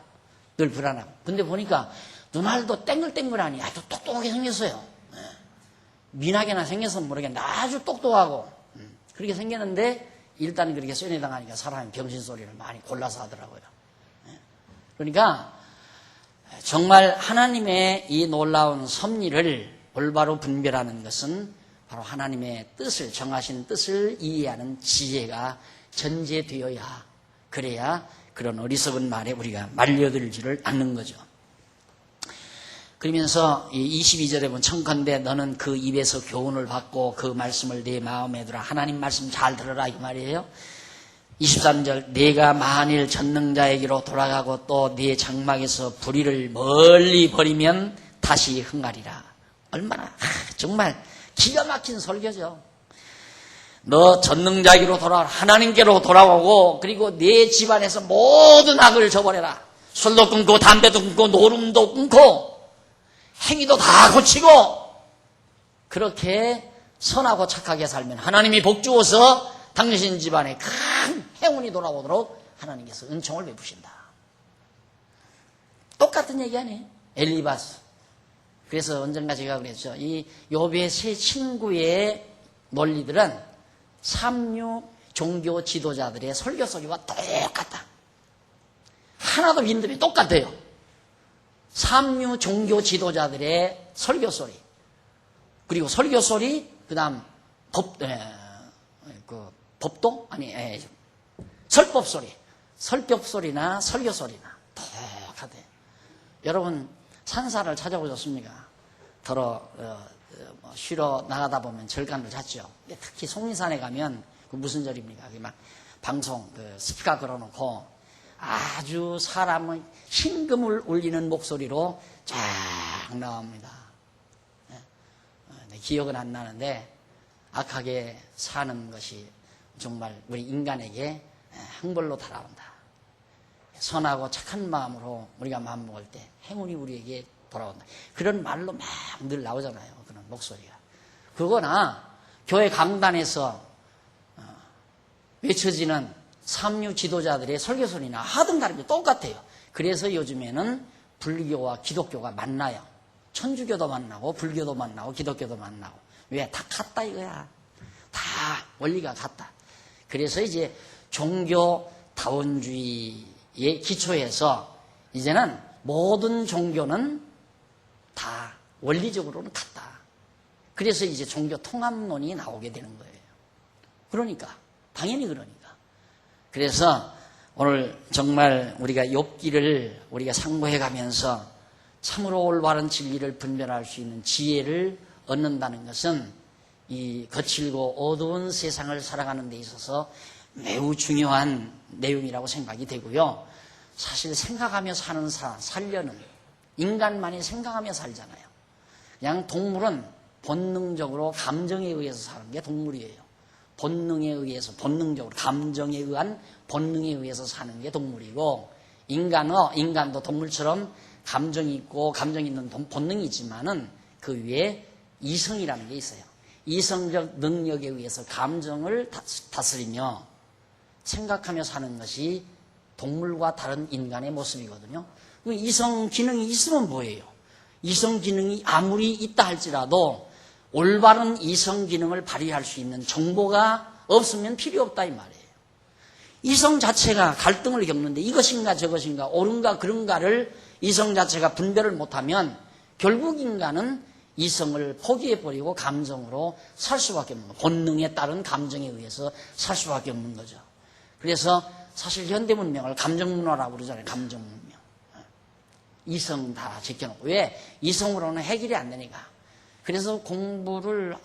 Speaker 1: 늘 불안하고. 근데 보니까 눈알도 땡글땡글하니 아주 똑똑하게 생겼어요. 미나게나 생겨서 모르겠는데 아주 똑똑하고 그렇게 생겼는데 일단 그렇게 쇠뇌당하니까 사람이 병신소리를 많이 골라서 하더라고요. 그러니까 정말 하나님의 이 놀라운 섭리를 올바로 분별하는 것은 바로 하나님의 뜻을, 정하신 뜻을 이해하는 지혜가 전제되어야, 그래야 그런 어리석은 말에 우리가 말려들지를 않는 거죠. 그러면서 22절에 보면 청컨대 너는 그 입에서 교훈을 받고 그 말씀을 내 마음에 두라. 하나님 말씀 잘 들어라 이 말이에요. 23절 내가 만일 전능자에게로 돌아가고 또 네 장막에서 불의를 멀리 버리면 다시 흥하리라. 얼마나 정말 기가 막힌 설교죠. 너 전능자에게로 돌아와 하나님께로 돌아오고 그리고 네 집안에서 모든 악을 저버려라. 술도 끊고 담배도 끊고 노름도 끊고 행위도 다 고치고 그렇게 선하고 착하게 살면 하나님이 복 주어서 당신 집안에 큰 행운이 돌아오도록 하나님께서 은총을 베푸신다. 똑같은 얘기 아니에요? 엘리바스. 그래서 언젠가 제가 그랬죠. 이 욥의 세 친구의 논리들은 삼류 종교 지도자들의 설교 소리와 똑같다. 하나도 빈틈이 똑같아요. 삼류 종교 지도자들의 설교 소리, 그리고 설교 소리, 그 다음 법도? 아니, 설법 소리. 설법 소리나 설교 소리나 똑같아요. 여러분, 산사를 찾아보셨습니까? 쉬러 나가다 보면 절간을 찾죠. 특히 속리산에 가면, 그 무슨 절입니까? 막 방송, 스피커 걸어놓고 아주 사람의 심금을 울리는 목소리로 쫙 나옵니다. 기억은 안 나는데, 악하게 사는 것이 정말 우리 인간에게 행벌로 달아온다. 선하고 착한 마음으로 우리가 마음먹을 때 행운이 우리에게 돌아온다. 그런 말로 막 늘 나오잖아요. 그런 목소리가. 그거나 교회 강단에서 외쳐지는 삼류 지도자들의 설교설이나 하등 다름이 똑같아요. 그래서 요즘에는 불교와 기독교가 만나요. 천주교도 만나고 불교도 만나고 기독교도 만나고. 왜? 다 같다 이거야. 다 원리가 같다. 그래서 이제 종교다원주의에 기초해서 이제는 모든 종교는 다 원리적으로는 같다. 그래서 이제 종교 통합론이 나오게 되는 거예요. 그러니까 당연히 그러니까. 그래서 오늘 정말 우리가 욥기를 우리가 상고해 가면서 참으로 올바른 진리를 분별할 수 있는 지혜를 얻는다는 것은 이 거칠고 어두운 세상을 살아가는 데 있어서 매우 중요한 내용이라고 생각이 되고요. 사실 생각하며 사는 살려는 인간만이 생각하며 살잖아요. 그냥 동물은 본능적으로 감정에 의해서 사는 게 동물이에요. 본능에 의해서 본능적으로 감정에 의한 본능에 의해서 사는 게 동물이고 인간도 동물처럼 감정이 있고 감정이 있는 본능이 있지만은 그 위에 이성이라는 게 있어요. 이성적 능력에 의해서 감정을 다스리며 생각하며 사는 것이 동물과 다른 인간의 모습이거든요. 이성 기능이 있으면 뭐예요? 이성 기능이 아무리 있다 할지라도 올바른 이성 기능을 발휘할 수 있는 정보가 없으면 필요 없다 이 말이에요. 이성 자체가 갈등을 겪는데 이것인가 저것인가 옳은가 그른가를 이성 자체가 분별을 못하면 결국 인간은 이성을 포기해버리고 감정으로 살 수밖에 없는 거예요. 본능에 따른 감정에 의해서 살 수밖에 없는 거죠. 그래서 사실 현대문명을 감정문화라고 그러잖아요. 감정문명. 이성 다 지켜놓고. 왜? 이성으로는 해결이 안 되니까. 그래서 공부를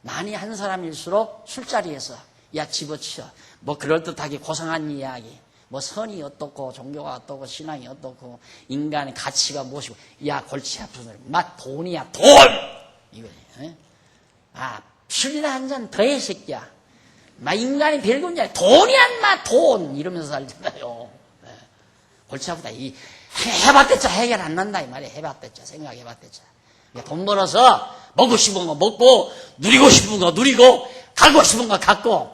Speaker 1: 많이 한 사람일수록 술자리에서 야 집어치워. 뭐 그럴듯하게 고상한 이야기. 뭐 선이 어떻고 종교가 어떻고 신앙이 어떻고 인간의 가치가 무엇이고 야 골치 아픈 소리. 막 돈이야 돈! 이거지. 술이나 한 잔 더해 새끼야. 막 인간이 별거 없냐. 돈이야 인마 돈! 이러면서 살잖아요. 골치 아프다. 해봤댔자 해결 안 난다 이 말이야. 해봤댔자 생각해봤댔자. 돈 벌어서 먹고 싶은 거 먹고 누리고 싶은 거 누리고 갖고 싶은 거 갖고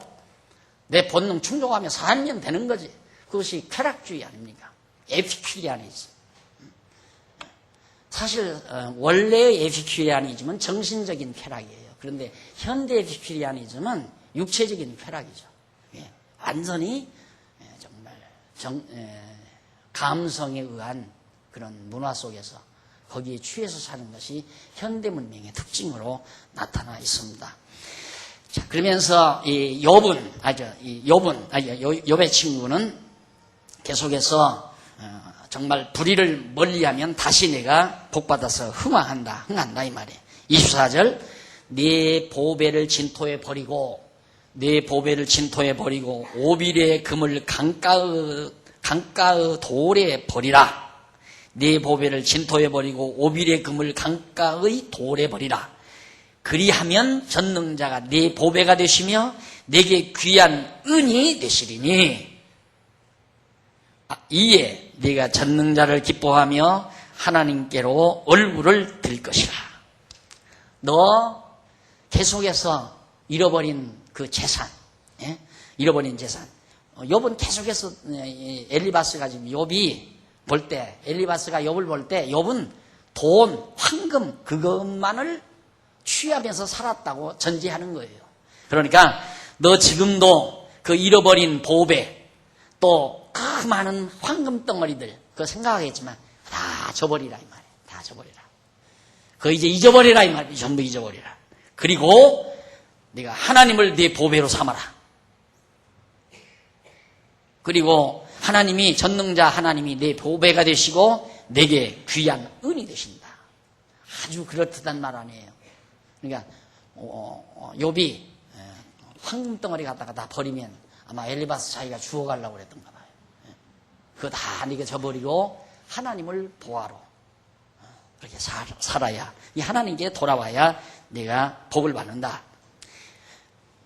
Speaker 1: 내 본능 충족하며 살면 되는 거지. 그것이 쾌락주의 아닙니까? 에피큐리아니즘. 사실 원래의 에피큐리아니즘은 정신적인 쾌락이에요. 그런데 현대 에피큐리아니즘은 육체적인 쾌락이죠. 완전히 정말 감성에 의한 그런 문화 속에서 거기에 취해서 사는 것이 현대 문명의 특징으로 나타나 있습니다. 자, 그러면서 이 욥의 친구는 계속해서 정말 불의를 멀리하면 다시 내가 복받아서 흥한다 이 말이에요. 24절 네 보배를 진토에 버리고 오빌의 금을 강가의 돌에 버리라. 네 보배를 진토에 버리고 오빌의 금을 강가의 돌에 버리라. 그리하면 전능자가 네 보배가 되시며 내게 귀한 은이 되시리니 이에 네가 전능자를 기뻐하며 하나님께로 얼굴을 들 것이라. 너 계속해서 잃어버린 그 재산, 잃어버린 재산. 욥은 계속해서 엘리바스가 지금 욥이 볼 때, 엘리바스가 욥을 볼 때 욥은 돈, 황금 그것만을 취하면서 살았다고 전제하는 거예요. 그러니까 너 지금도 그 잃어버린 보배 또 그 많은 황금 덩어리들 그거 생각하겠지만 다 줘버리라 이 말이에요. 다 줘버리라. 그거 이제 잊어버리라 이 말이에요. 전부 잊어버리라. 그리고 네가 하나님을 네 보배로 삼아라. 그리고 하나님이 전능자 하나님이 내 보배가 되시고 내게 귀한 은이 되신다. 아주 그럴듯한 말 아니에요. 그러니까 욥이 황금덩어리 갖다가 다 버리면 아마 엘리바스 자기가 주워가려고 그랬던가 봐요. 그거 다 네가 저버리고 하나님을 보아로 그렇게 살아야 이 하나님께 돌아와야 내가 복을 받는다.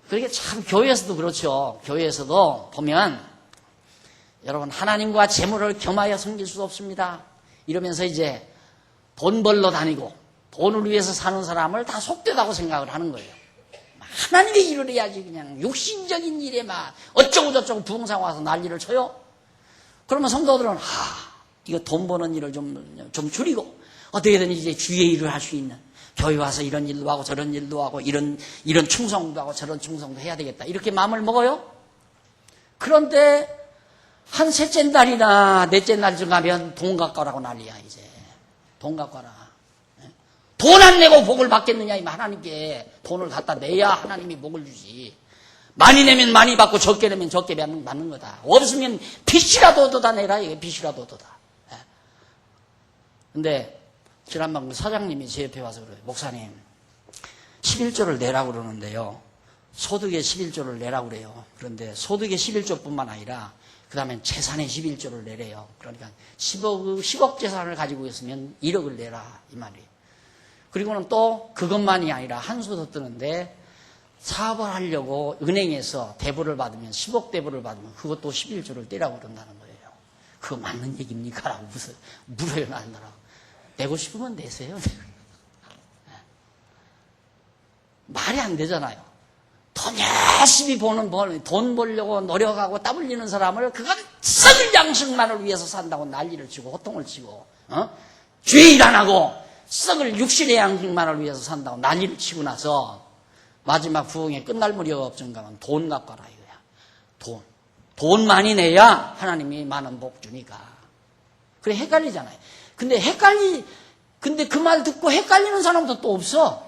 Speaker 1: 그렇게 참 교회에서도 그렇죠. 교회에서도 보면 여러분 하나님과 재물을 겸하여 섬길 수 없습니다. 이러면서 이제 돈 벌러 다니고 돈을 위해서 사는 사람을 다 속되다고 생각을 하는 거예요. 하나님의 일을 해야지 그냥 육신적인 일에 막 어쩌고저쩌고 부흥상 와서 난리를 쳐요. 그러면 성도들은 이거 돈 버는 일을 좀 줄이고 어떻게든 이제 주의 일을 할 수 있는 교회 와서 이런 일도 하고 저런 일도 하고 이런 충성도 하고 저런 충성도 해야 되겠다 이렇게 마음을 먹어요. 그런데 한 셋째 날이나 넷째 날쯤 가면 돈 갖고 와라고 난리야. 이제 돈 갖고 와라. 돈 안 내고 복을 받겠느냐. 하나님께 돈을 갖다 내야 하나님이 복을 주지. 많이 내면 많이 받고 적게 내면 적게 받는 거다. 없으면 빚이라도 얻어다 내라. 이게 빚이라도 얻어다. 근데 지난번 그 사장님이 제 옆에 와서 그래요. 목사님 11조를 내라고 그러는데요. 소득의 11조를 내라고 그래요. 그런데 소득의 11조뿐만 아니라 그 다음에 재산의 11조를 내래요. 그러니까 10억 재산을 가지고 있으면 1억을 내라 이 말이에요. 그리고는 또 그것만이 아니라 한수 더 뜨는데 사업을 하려고 은행에서 대부를 받으면 10억 대부를 받으면 그것도 11조를 떼라고 그런다는 거예요. 그거 맞는 얘기입니까? 라고 물어요. 나더라고. 내고 싶으면 내세요. 말이 안 되잖아요. 돈 열심히 돈 벌려고 노력하고 땀 흘리는 사람을 그건 썩을 양식만을 위해서 산다고 난리를 치고 호통을 치고 죄 일 안 하고 썩을 육신의 양식만을 위해서 산다고 난리를 치고 나서 마지막 부흥에 끝날 무렵쯤 가면 돈 갖고 와라 이거야. 돈 많이 내야 하나님이 많은 복 주니까. 그래 헷갈리잖아요. 근데 그 말 듣고 헷갈리는 사람도 또 없어.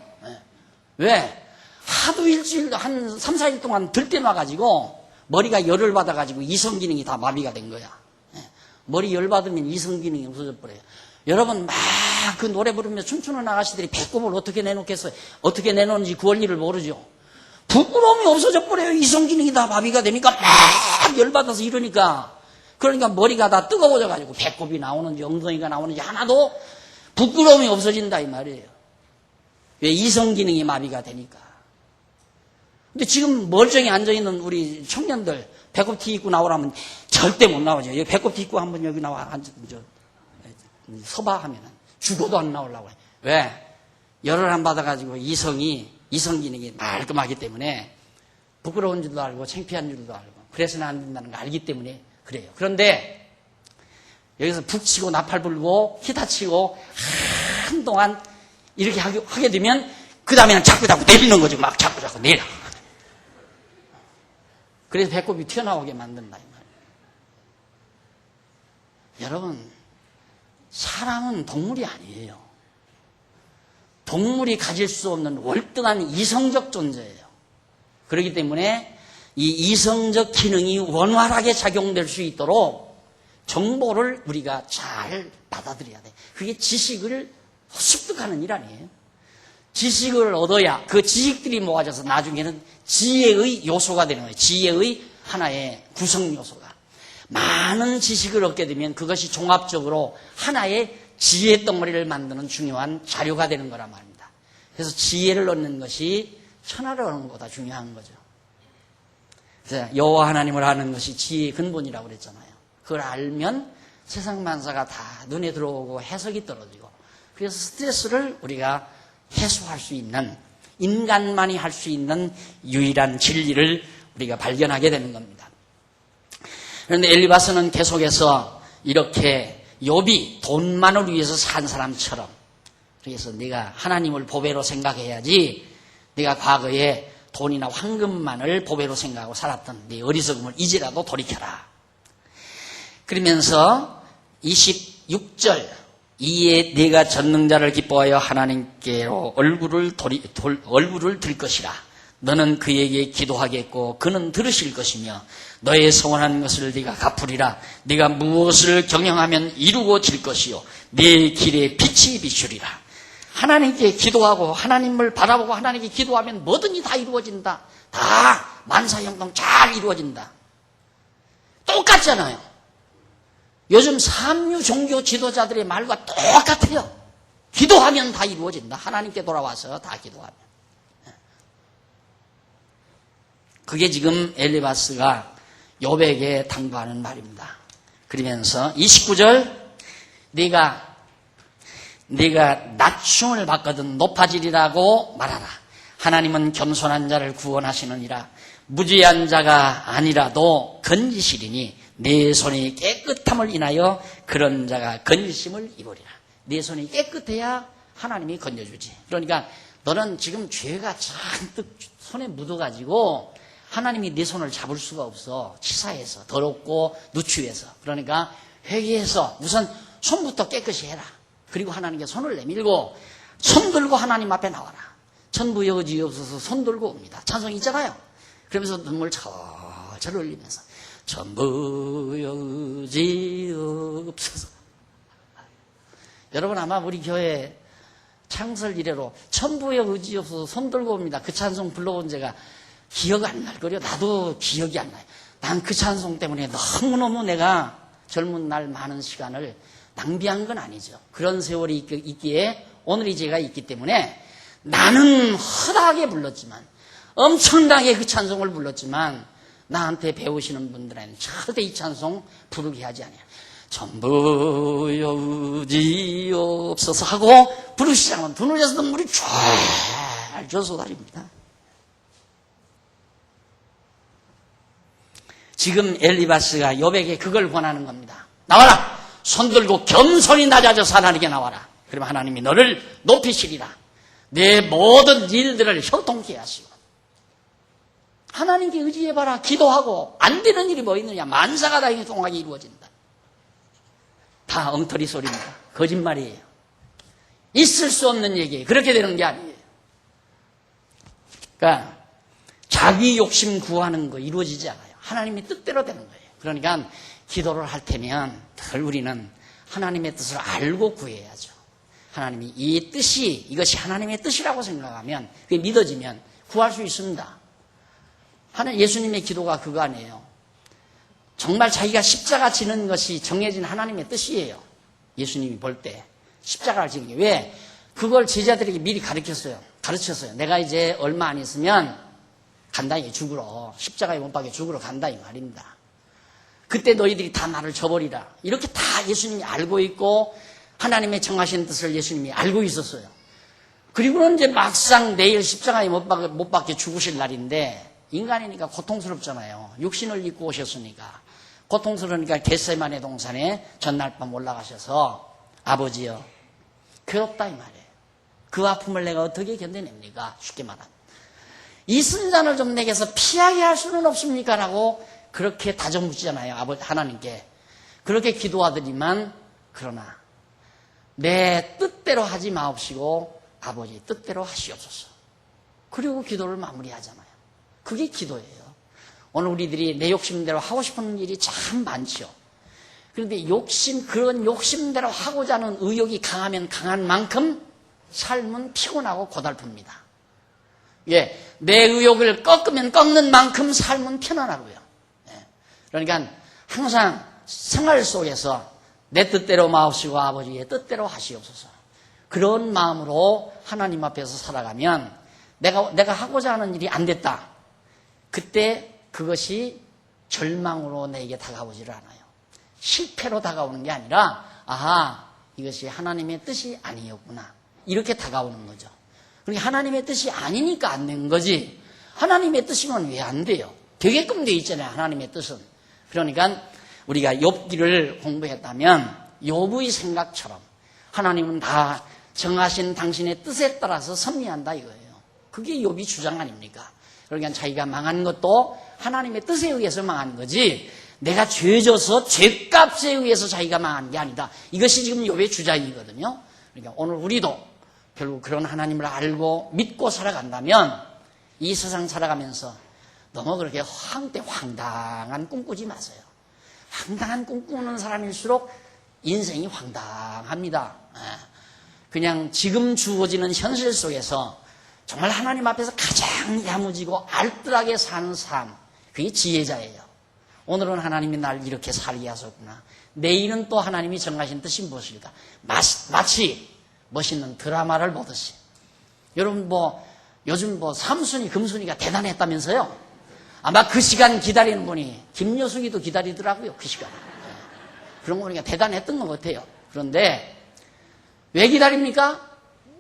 Speaker 1: 왜? 하도 일주일, 한 3, 4일 동안 들떼놔가지고 머리가 열을 받아가지고 이성 기능이 다 마비가 된 거야. 머리 열 받으면 이성 기능이 없어져 버려요. 여러분 막 그 노래 부르며 춤추는 아가씨들이 배꼽을 어떻게 내놓겠어요? 어떻게 내놓는지 그 원리를 모르죠. 부끄러움이 없어져 버려요. 이성 기능이 다 마비가 되니까 막 열받아서 이러니까. 그러니까 머리가 다 뜨거워져가지고 배꼽이 나오는지 엉덩이가 나오는지 하나도 부끄러움이 없어진다 이 말이에요. 왜? 이성 기능이 마비가 되니까. 근데 지금 멀쩡히 앉아있는 우리 청년들 배꼽티 입고 나오라면 절대 못 나오죠. 여기 배꼽티 입고 한번 여기 나와 서봐 하면은 죽어도 안 나오려고 해요. 왜? 열을 안 받아가지고 이성 기능이 말끔하기 때문에 부끄러운 줄도 알고 창피한 줄도 알고 그래서는 안 된다는 거 알기 때문에 그래요. 그런데 여기서 북치고 나팔 불고 기타치고 한동안 이렇게 하게 되면 그 다음에는 자꾸 내리는 거죠. 막 자꾸 내려. 그래서 배꼽이 튀어나오게 만든다 이 말이에요. 여러분 사람은 동물이 아니에요. 동물이 가질 수 없는 월등한 이성적 존재예요. 그렇기 때문에 이 이성적 기능이 원활하게 작용될 수 있도록 정보를 우리가 잘 받아들여야 돼. 그게 지식을 습득하는 일 아니에요. 지식을 얻어야 그 지식들이 모아져서 나중에는 지혜의 요소가 되는 거예요. 지혜의 하나의 구성 요소가. 많은 지식을 얻게 되면 그것이 종합적으로 하나의 지혜 덩어리를 만드는 중요한 자료가 되는 거란 말입니다. 그래서 지혜를 얻는 것이 천하를 얻는 것보다 중요한 거죠. 그래서 여호와 하나님을 아는 것이 지혜의 근본이라고 그랬잖아요. 그걸 알면 세상 만사가 다 눈에 들어오고 해석이 떨어지고 그래서 스트레스를 우리가 해소할 수 있는 인간만이 할 수 있는 유일한 진리를 우리가 발견하게 되는 겁니다. 그런데 엘리바스는 계속해서 이렇게 욥이 돈만을 위해서 산 사람처럼 그래서 네가 하나님을 보배로 생각해야지 네가 과거에 돈이나 황금만을 보배로 생각하고 살았던 네 어리석음을 이제라도 돌이켜라. 그러면서 26절 이에 네가 전능자를 기뻐하여 하나님께로 얼굴을 들 것이라. 너는 그에게 기도하겠고 그는 들으실 것이며 너의 소원하는 것을 네가 갚으리라. 네가 무엇을 경영하면 이루어질 것이요 네 길에 빛이 비추리라. 하나님께 기도하고 하나님을 바라보고 하나님께 기도하면 뭐든지 다 이루어진다. 다 만사형통 잘 이루어진다. 똑같잖아요. 요즘 삼류 종교 지도자들의 말과 똑같아요. 기도하면 다 이루어진다. 하나님께 돌아와서 다 기도하면. 그게 지금 엘리바스가 욥에게 당부하는 말입니다. 그러면서 29절 네가 낮춤을 받거든 높아지리라고 말하라. 하나님은 겸손한 자를 구원하시느니라. 무죄한 자가 아니라도 건지시리니 내 손이 깨끗함을 인하여 그런 자가 건지심을 입으리라. 내 손이 깨끗해야 하나님이 건져주지. 그러니까 너는 지금 죄가 잔뜩 손에 묻어가지고 하나님이 네 손을 잡을 수가 없어. 치사해서, 더럽고 누추해서. 그러니까 회개해서 우선 손부터 깨끗이 해라. 그리고 하나님께 손을 내밀고 손 들고 하나님 앞에 나와라. 천부의 의지 없어서 손 들고 옵니다. 찬송 있잖아요. 그러면서 눈물 철철 흘리면서 천부의 의지 없어서. 여러분 아마 우리 교회 창설 이래로 천부의 의지 없어서 손 들고 옵니다. 그 찬송 불러온 제가 기억 안 날 거려. 나도 기억이 안 나요. 난 그 찬송 때문에 너무너무 내가 젊은 날 많은 시간을 낭비한 건 아니죠. 그런 세월이 있기에 오늘이 제가 있기 때문에 나는 허다하게 불렀지만 엄청나게 그 찬송을 불렀지만 나한테 배우시는 분들은 절대 이 찬송 부르게 하지 않아요. 전부의 의지 없어서 하고 부르시자면 두 눈에서 눈물이 쫙 쏟아집니다. 지금 엘리바스가 욥에게 그걸 권하는 겁니다. 나와라! 손 들고 겸손히 낮아져서 하나님께 나와라. 그러면 하나님이 너를 높이시리라. 내 모든 일들을 형통케 하시고. 하나님께 의지해봐라. 기도하고 안 되는 일이 뭐 있느냐. 만사가 다 형통하게 이루어진다. 다 엉터리 소리입니다. 거짓말이에요. 있을 수 없는 얘기예요. 그렇게 되는 게 아니에요. 그러니까 자기 욕심 구하는 거 이루어지지 않아요. 하나님의 뜻대로 되는 거예요. 그러니까 기도를 할 테면 늘 우리는 하나님의 뜻을 알고 구해야죠. 하나님이 이 뜻이 이것이 하나님의 뜻이라고 생각하면 그게 믿어지면 구할 수 있습니다. 예수님의 기도가 그거 아니에요. 정말 자기가 십자가 지는 것이 정해진 하나님의 뜻이에요. 예수님이 볼 때 십자가를 지는 게 왜? 그걸 제자들에게 미리 가르쳤어요. 내가 이제 얼마 안 있으면 간다, 죽으러. 십자가에 못 박혀 죽으러 간다, 이 말입니다. 그때 너희들이 다 나를 저버리라. 이렇게 다 예수님이 알고 있고 하나님의 정하신 뜻을 예수님이 알고 있었어요. 그리고는 이제 막상 내일 십자가에 못 박혀 죽으실 날인데 인간이니까 고통스럽잖아요. 육신을 입고 오셨으니까. 고통스러우니까 겟세마네 동산에 전날 밤 올라가셔서 아버지여 괴롭다 이 말이에요. 그 아픔을 내가 어떻게 견뎌냅니까? 쉽게 말하면. 이 순잔을 좀 내게서 피하게 할 수는 없습니까? 라고 그렇게 다정붙이잖아요. 하나님께. 그렇게 기도하더니만 그러나 내 뜻대로 하지 마옵시고 아버지 뜻대로 하시옵소서. 그리고 기도를 마무리하잖아요. 그게 기도예요. 오늘 우리들이 내 욕심대로 하고 싶은 일이 참 많죠. 그런데 그런 욕심대로 하고자 하는 의욕이 강하면 강한 만큼 삶은 피곤하고 고달픕니다. 예, 내 의욕을 꺾으면 꺾는 만큼 삶은 편안하고요. 예, 그러니까 항상 생활 속에서 내 뜻대로 마옵시고 아버지의 뜻대로 하시옵소서. 그런 마음으로 하나님 앞에서 살아가면 내가 하고자 하는 일이 안 됐다. 그때 그것이 절망으로 내게 다가오지를 않아요. 실패로 다가오는 게 아니라 아하, 이것이 하나님의 뜻이 아니었구나. 이렇게 다가오는 거죠. 그러니까 하나님의 뜻이 아니니까 안 된 거지. 하나님의 뜻이면 왜 안 돼요? 되게끔 돼 있잖아요. 하나님의 뜻은. 그러니까 우리가 욥기를 공부했다면 욥의 생각처럼 하나님은 다 정하신 당신의 뜻에 따라서 섭리한다 이거예요. 그게 욥이 주장 아닙니까? 그러니까 자기가 망한 것도 하나님의 뜻에 의해서 망한 거지 내가 죄져서 죄값에 의해서 자기가 망한 게 아니다. 이것이 지금 욥의 주장이거든요. 그러니까 오늘 우리도 결국 그런 하나님을 알고 믿고 살아간다면 이 세상 살아가면서 너무 그렇게 황당한 꿈 꾸지 마세요. 황당한 꿈 꾸는 사람일수록 인생이 황당합니다. 그냥 지금 주어지는 현실 속에서 정말 하나님 앞에서 가장 야무지고 알뜰하게 사는 삶, 그게 지혜자예요. 오늘은 하나님이 날 이렇게 살게 하셨구나. 내일은 또 하나님이 정하신 뜻이 무엇일까? 마치 멋있는 드라마를 보듯이. 여러분 요즘 삼순이 금순이가 대단했다면서요? 아마 그 시간 기다리는 분이 김여숙이도 기다리더라고요. 그 시간. 그런 거 보니까 대단했던 것 같아요. 그런데 왜 기다립니까?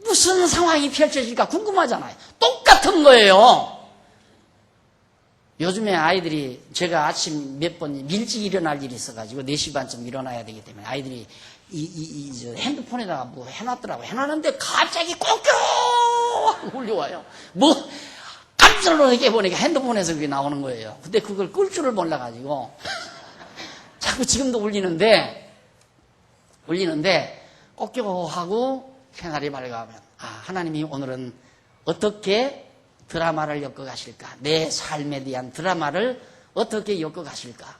Speaker 1: 무슨 상황이 펼쳐질까 궁금하잖아요. 똑같은 같은 거예요. 요즘에 아이들이 제가 아침 몇 번 일찍 일어날 일이 있어가지고 4시 반쯤 일어나야 되기 때문에 아이들이 저 핸드폰에다가 뭐 해놨더라고. 해놨는데 갑자기 꼭 울려와요. 뭐 깜짝 놀라게 보니까 핸드폰에서 그게 나오는 거예요. 근데 그걸 끌 줄을 몰라가지고 자꾸 지금도 울리는데 꼭하고 새날이 밝아오면 하나님이 오늘은 어떻게 드라마를 엮어가실까? 내 삶에 대한 드라마를 어떻게 엮어가실까?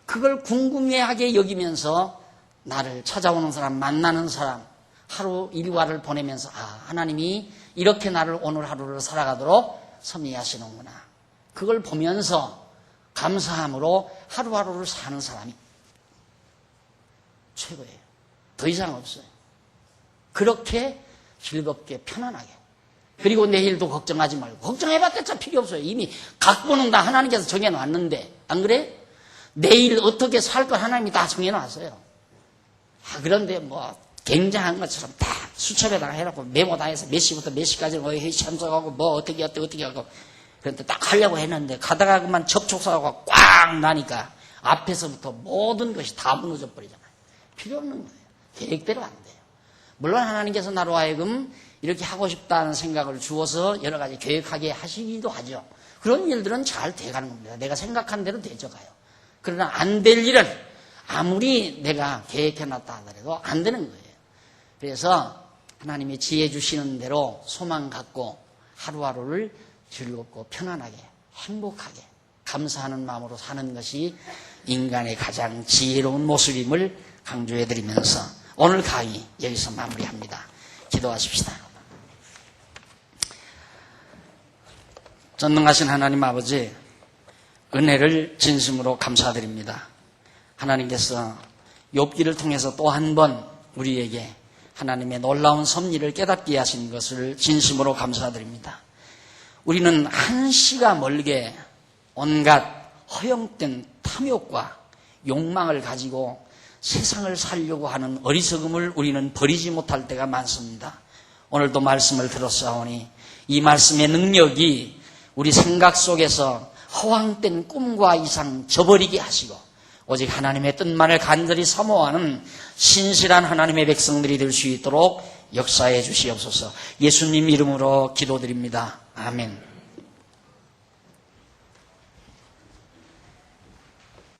Speaker 1: 그걸 궁금해하게 여기면서 나를 찾아오는 사람, 만나는 사람, 하루 일과를 보내면서 하나님이 이렇게 나를 오늘 하루를 살아가도록 섭리하시는구나. 그걸 보면서 감사함으로 하루하루를 사는 사람이 최고예요. 더 이상 없어요. 그렇게 즐겁게 편안하게. 그리고 내일도 걱정하지 말고. 걱정해봤자 필요 없어요. 이미 각본은 다 하나님께서 정해놨는데. 안 그래? 내일 어떻게 살 걸 하나님이 다 정해놨어요. 그런데 뭐 굉장한 것처럼 다 수첩에다가 해놓고 메모 다 해서 몇 시부터 몇 시까지 회의 참석하고 뭐 어떻게 하고. 그런데 딱 하려고 했는데 가다가 그만 접촉사고가 꽉 나니까 앞에서부터 모든 것이 다 무너져 버리잖아요. 필요 없는 거예요. 계획대로 안 돼요. 물론 하나님께서 나로 하여금 이렇게 하고 싶다는 생각을 주어서 여러 가지 계획하게 하시기도 하죠. 그런 일들은 잘 돼가는 겁니다. 내가 생각한 대로 되져가요. 그러나 안 될 일은 아무리 내가 계획해놨다 하더라도 안 되는 거예요. 그래서 하나님이 지혜 주시는 대로 소망 갖고 하루하루를 즐겁고 편안하게 행복하게 감사하는 마음으로 사는 것이 인간의 가장 지혜로운 모습임을 강조해드리면서 오늘 강의 여기서 마무리합니다. 기도하십시다. 전능하신 하나님 아버지, 은혜를 진심으로 감사드립니다. 하나님께서 욥기를 통해서 또 한 번 우리에게 하나님의 놀라운 섭리를 깨닫게 하신 것을 진심으로 감사드립니다. 우리는 한시가 멀게 온갖 허영된 탐욕과 욕망을 가지고 세상을 살려고 하는 어리석음을 우리는 버리지 못할 때가 많습니다. 오늘도 말씀을 들었사오니 이 말씀의 능력이 우리 생각 속에서 허황된 꿈과 이상 저버리게 하시고 오직 하나님의 뜻만을 간절히 사모하는 신실한 하나님의 백성들이 될 수 있도록 역사해 주시옵소서. 예수님 이름으로 기도드립니다. 아멘.